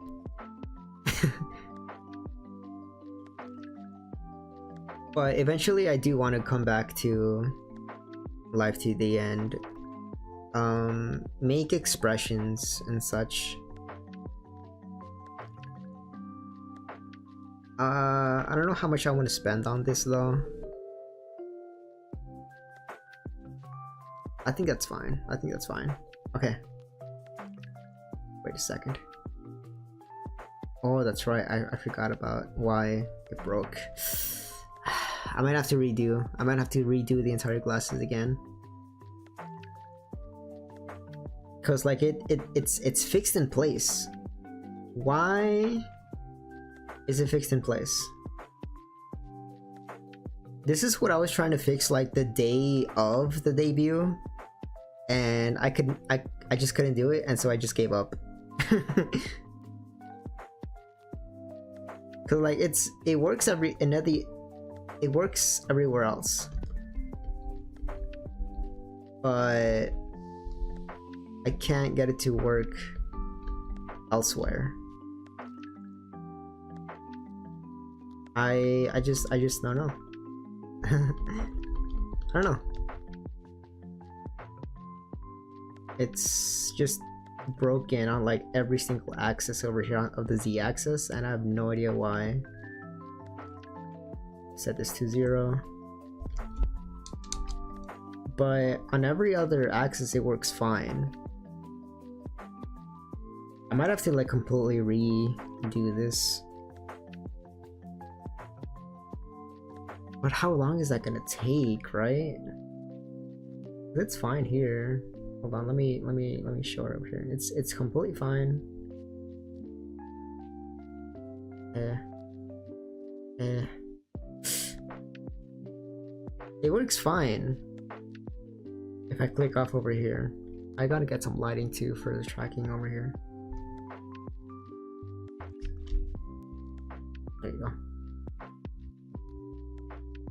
But eventually I do want to come back to live2d and make expressions and such. I don't know how much I want to spend on this though. I think that's fine. I think that's fine. Okay. Wait a second. Oh, that's right. I forgot about why it broke. I might have to redo. I might have to redo the entire glasses again. Cause like it's fixed in place. Why is it fixed in place? This is what I was trying to fix like the day of the debut, and I just couldn't do it, and so I just gave up. Cause like it works it works everywhere else, but I can't get it to work elsewhere. I just don't know. I don't know. It's just broken on like every single axis over here of the z-axis, and I have no idea why. Set this to 0. But on every other axis it works fine. I might have to like completely redo this. But how long is that gonna take, right? It's fine here. Hold on, let me show it over here. It's completely fine. It works fine. If I click off over here, I gotta get some lighting too for the tracking over here. There you go.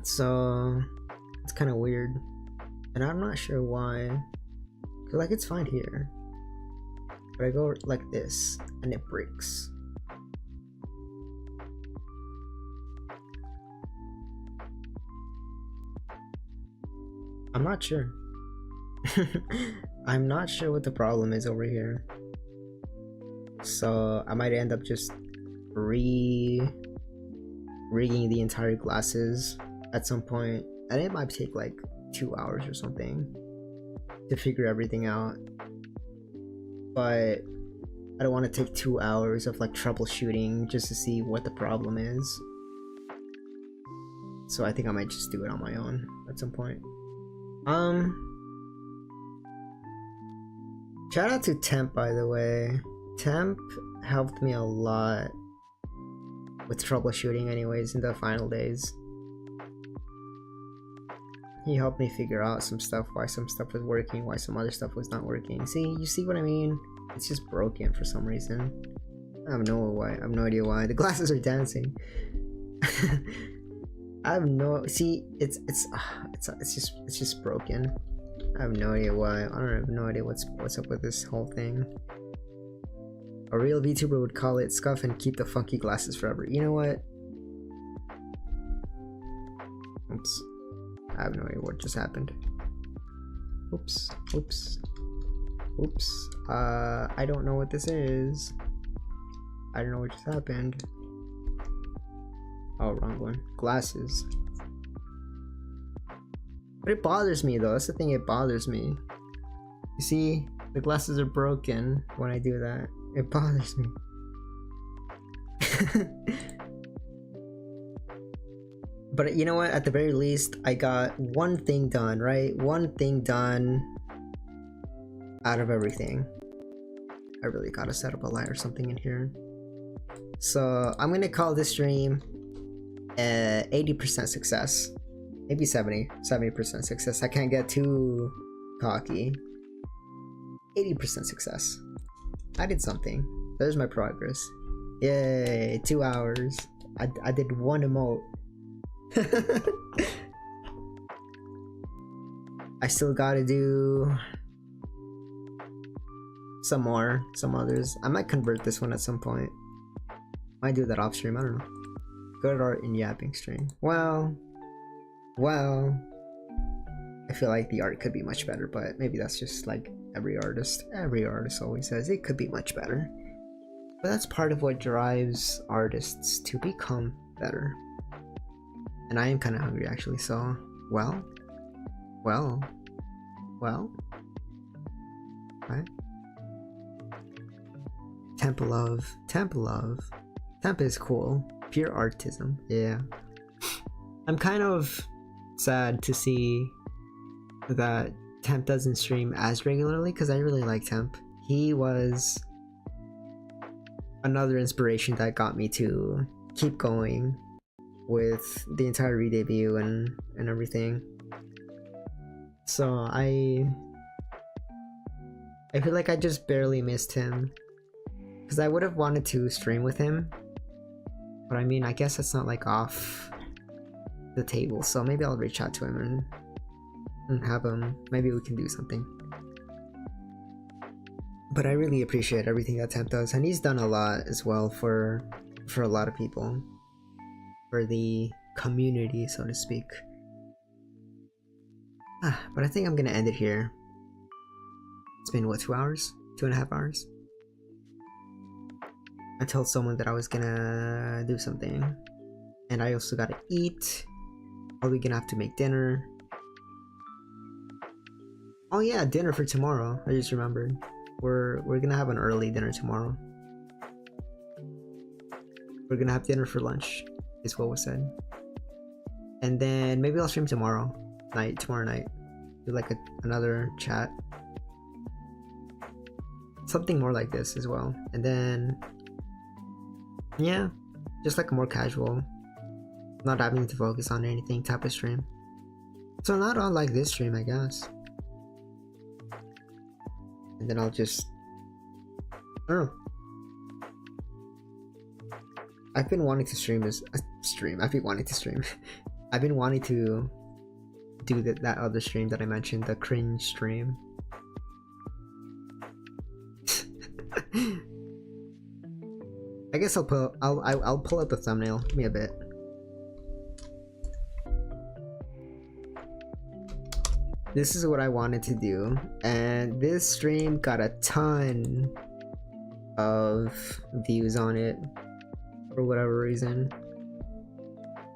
So it's kind of weird, and I'm not sure why. Cause like it's fine here, but I go like this and it breaks. I'm not sure. I'm not sure what the problem is over here. So I might end up just rigging the entire glasses at some point, and it might take like 2 hours or something to figure everything out. But I don't want to take 2 hours of like troubleshooting just to see what the problem is. So I think I might just do it on my own at some point. Shout out to Temp, by the way. Temp helped me a lot with troubleshooting anyways in the final days. He helped me figure out some stuff, why some stuff was working, why some other stuff was not working. See, you see what I mean? It's just broken for some reason. I have no idea why. The glasses are dancing. I have no, see, it's just broken. I have no idea why. I have no idea what's up with this whole thing. A real VTuber would call it scuff and keep the funky glasses forever. You know what? Oops. I have no idea what just happened. Oops. Oops. Oops. I don't know what this is. I don't know what just happened. Oh, wrong one. Glasses. But it bothers me though. That's the thing, it bothers me. You see, the glasses are broken when I do that. It bothers me. But you know what? At the very least, I got one thing done, right? One thing done out of everything. I really gotta set up a light or something in here. So I'm gonna call this stream 80% success. Maybe 70% success. I can't get too cocky. 80% success. I did something. There's my progress. Yay, 2 hours. I did one emote. I still gotta do some others. I might convert this one at some point. Might do that off stream, I don't know. Good art in yapping stream. Well, I feel like the art could be much better, but maybe that's just like every artist. Every artist always says it could be much better. But that's part of what drives artists to become better. And I am kind of hungry actually, so well. Right? Temple of. Temp is cool. Pure artism. Yeah. I'm kind of sad to see that Temp doesn't stream as regularly because I really like Temp. He was another inspiration that got me to keep going with the entire re-debut and everything. So I feel like I just barely missed him because I would have wanted to stream with him, but I mean, I guess it's not like off the table, so maybe I'll reach out to him and have him, maybe we can do something. But I really appreciate everything that Temp does, and he's done a lot as well for a lot of people, for the community, so to speak. But I think I'm gonna end it here. It's been what, 2 hours? 2.5 hours? I told someone that I was gonna do something, and I also gotta eat. Probably gonna have to make dinner. Oh yeah, dinner for tomorrow. I just remembered. We're gonna have an early dinner tomorrow. We're gonna have dinner for lunch, is what was said. And then maybe I'll stream tomorrow night. Do like another chat. Something more like this as well. And then yeah, just like a more casual, not having to focus on anything type of stream. So not on like this stream, I guess. And then I'll just, I don't know. I've been wanting to stream this stream. I've been wanting to do that other stream that I mentioned, the cringe stream. I guess I'll pull up the thumbnail. Give me a bit. This is what I wanted to do, and this stream got a ton of views on it for whatever reason.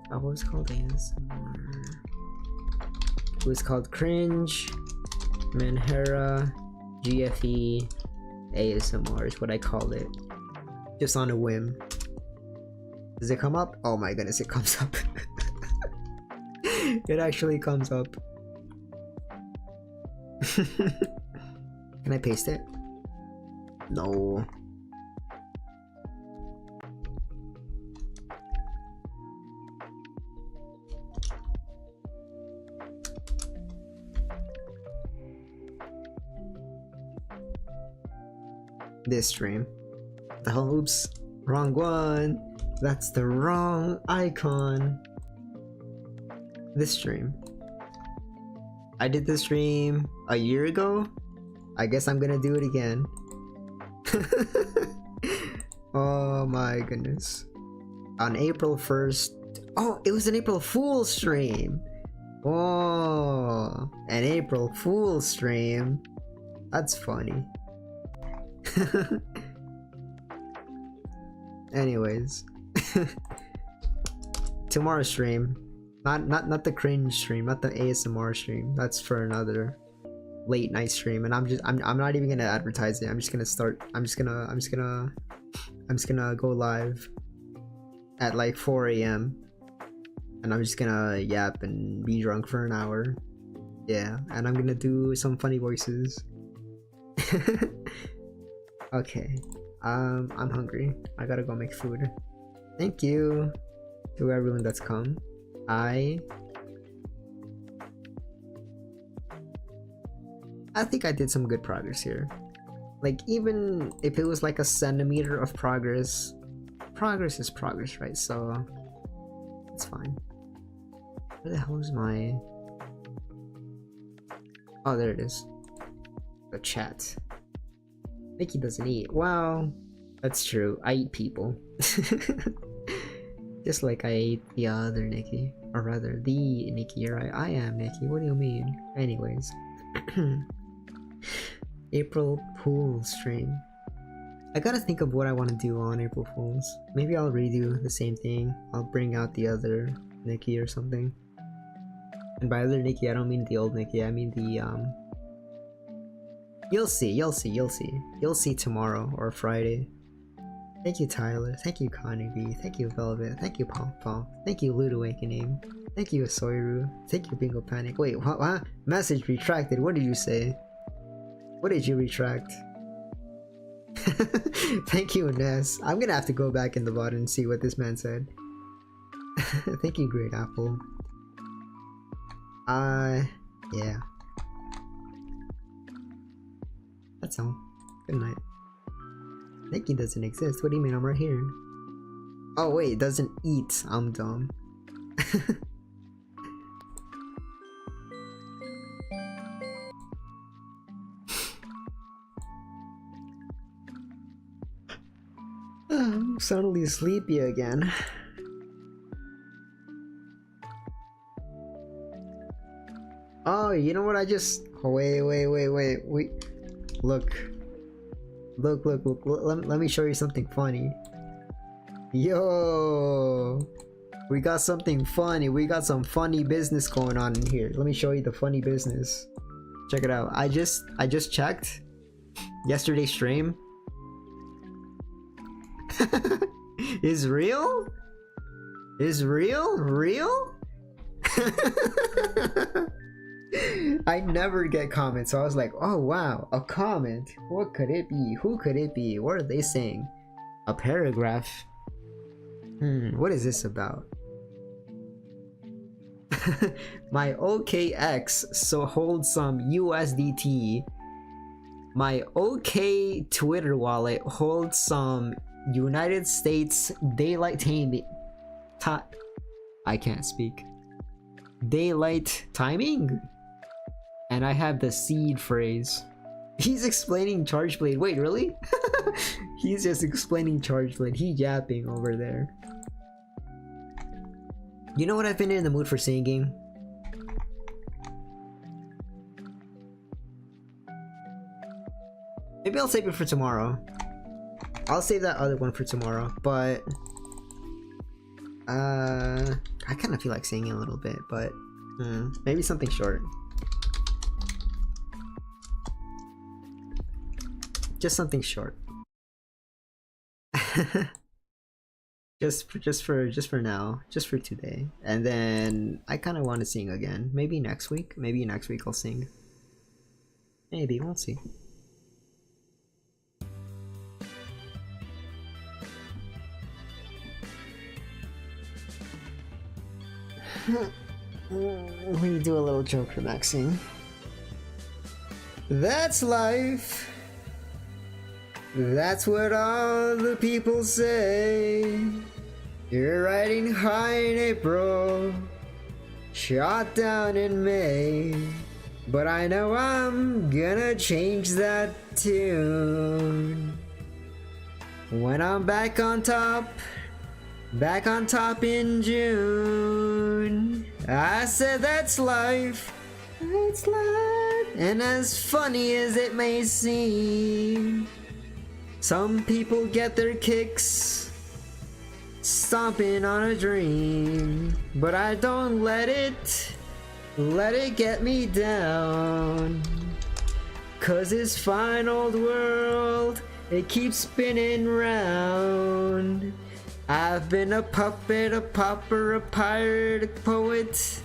What was it called? ASMR. It was called Cringe Manhera GFE ASMR is what I called it. Just on a whim. Does it come up? Oh my goodness, it comes up. It actually comes up. Can I paste it? No. This stream. The hell? Oops. Wrong one. That's the wrong icon. This stream. I did this stream a year ago. I guess I'm gonna do it again. Oh my goodness. On April 1st. Oh, it was an April Fool's stream. Oh, an April Fool's stream. That's funny. Anyways. Tomorrow's stream. Not the cringe stream, not the ASMR stream. That's for another late night stream, and I'm not even gonna advertise it. I'm just gonna go live at like 4 a.m. and I'm just gonna yap and be drunk for an hour. Yeah, and I'm gonna do some funny voices. Okay, I'm hungry. I gotta go make food. Thank you to everyone that's come. I think I did some good progress here. Like, even if it was like a centimeter of progress, progress is progress, right? So it's fine. Where the hell is my... Oh, there it is. The chat. Nikki doesn't eat. Wow, that's true. I eat people. Just like I ate the other Nikki. Or rather, the Nikki, right? I am Nikki. What do you mean? Anyways. April Fool stream. I gotta think of what I want to do on April Fools. Maybe I'll redo the same thing. I'll bring out the other Nikki or something. And by other Nikki, I don't mean the old Nikki. I mean the You'll see. You'll see tomorrow or Friday. Thank you, Tyler. Thank you, Connie B. Thank you, Velvet. Thank you, Pom Pom. Thank you, Lude Awakening. Thank you, Soiru. Thank you, Bingo Panic. Wait, what? Message retracted. What did you say? What did you retract? Thank you, Ness. I'm gonna have to go back in the bot and see what this man said. Thank you, Great Apple. Yeah. That's all. Good night. Nikki doesn't exist. What do you mean? I'm right here. Oh wait, it doesn't eat. I'm dumb. I'm suddenly sleepy again. Oh, you know what I just... Wait. Look. Let me show you something funny. Yo! We got something funny. We got some funny business going on in here. Let me show you the funny business. Check it out. I just checked yesterday's stream. Is real? Is real? I never get comments, so I was like, oh wow, a comment. What could it be? Who could it be? What are they saying? A paragraph? What is this about? My OKX so holds some USDT. My OK Twitter wallet holds some United States daylight timing. I can't speak. Daylight timing? And I have the seed phrase. He's explaining Charge Blade. Wait, really? He's just explaining Charge Blade. He yapping over there. You know what I've been in the mood for singing? Maybe I'll save it for tomorrow. I'll save that other one for tomorrow, but I kind of feel like singing a little bit, but maybe something short. Just something short. just for now, just for today, and then I kind of want to sing again. Maybe next week. Maybe next week I'll sing. Maybe, we'll see. We do a little joke for Maxine. That's life. That's what all the people say. You're riding high in April, shot down in May. But I know I'm gonna change that tune when I'm back on top in June. I said that's life, and as funny as it may seem, some people get their kicks stomping on a dream, but I don't let it get me down, 'cause this fine old world, it keeps spinning round. I've been a puppet, a pauper, a pirate, a poet,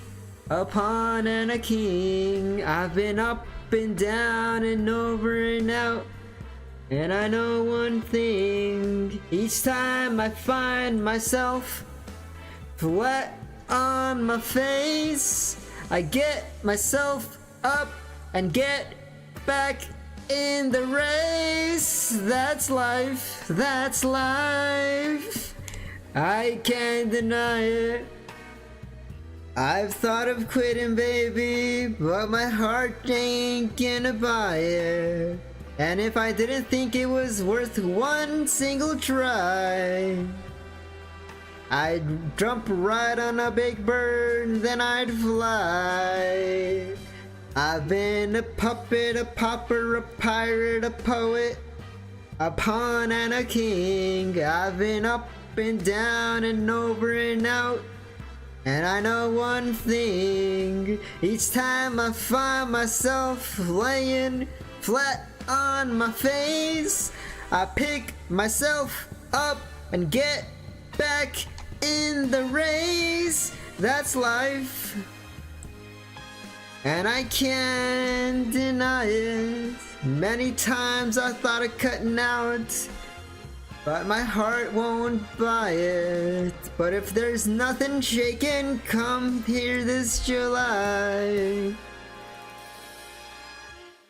a pawn and a king. I've been up and down and over and out, and I know one thing. Each time I find myself flat on my face, I get myself up and get back in the race. That's life, that's life. I can't deny it. I've thought of quitting, baby, but my heart ain't gonna buy it. And if I didn't think it was worth one single try, I'd jump right on a big bird, then I'd fly. I've been a puppet, a pauper, a pirate, a poet, a pawn and a king. I've been up and down and over and out, and I know one thing. Each time I find myself laying flat on my face, I pick myself up and get back in the race. That's life, and I can't deny it. Many times I thought of cutting out, but my heart won't buy it. But if there's nothing shaking come here this July,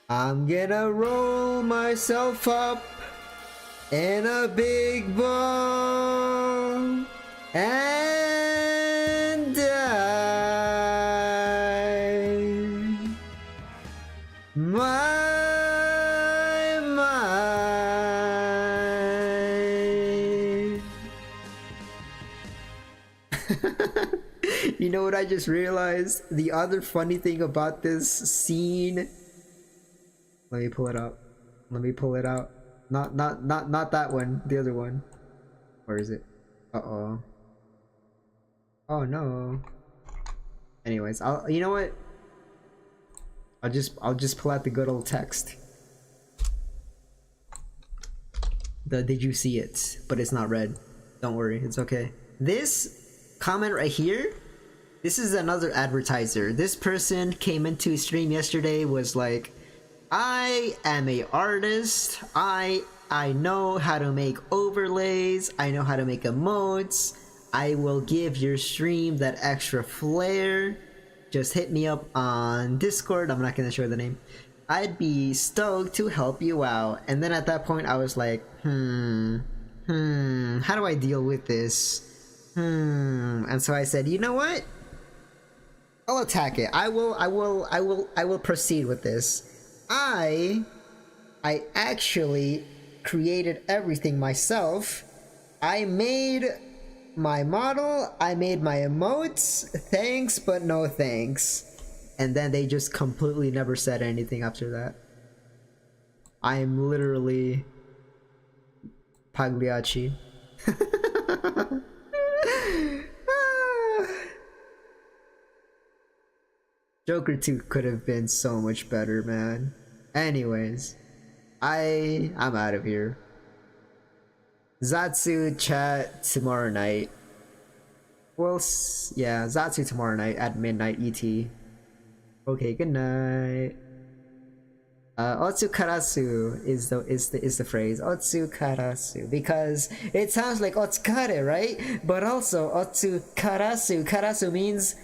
I'm gonna roll myself up in a big ball and die. My You know what I just realized? The other funny thing about this scene. Let me pull it up. Let me pull it out. Not that one. The other one. Where is it? Uh-oh. Oh no. Anyways, you know what? I'll just pull out the good old text. Did you see it? But it's not red. Don't worry, it's okay. This comment right here, this is another advertiser. This person came into stream yesterday, was like, I am a artist. I know how to make overlays. I know how to make emotes. I will give your stream that extra flair. Just hit me up on Discord. I'm not gonna show the name. I'd be stoked to help you out. And then at that point I was like, how do I deal with this? And so I said, you know what? I'll attack it. I will proceed with this. I actually created everything myself. I made my model, I made my emotes, thanks but no thanks. And then they just completely never said anything after that. I am literally Pagliacci. Joker 2 could have been so much better, man. Anyways, I'm out of here. Zatsu chat tomorrow night. Well, yeah, Zatsu tomorrow night at midnight ET. Okay, good night. Otsu karasu is the phrase. Otsu karasu, because it sounds like otsukare, right? But also otsu karasu. Karasu means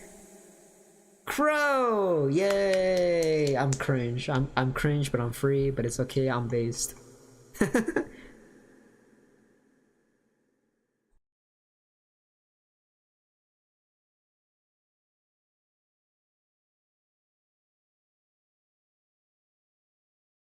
crow. Yay! I'm cringe. I'm cringe, but I'm free. But it's okay. I'm based.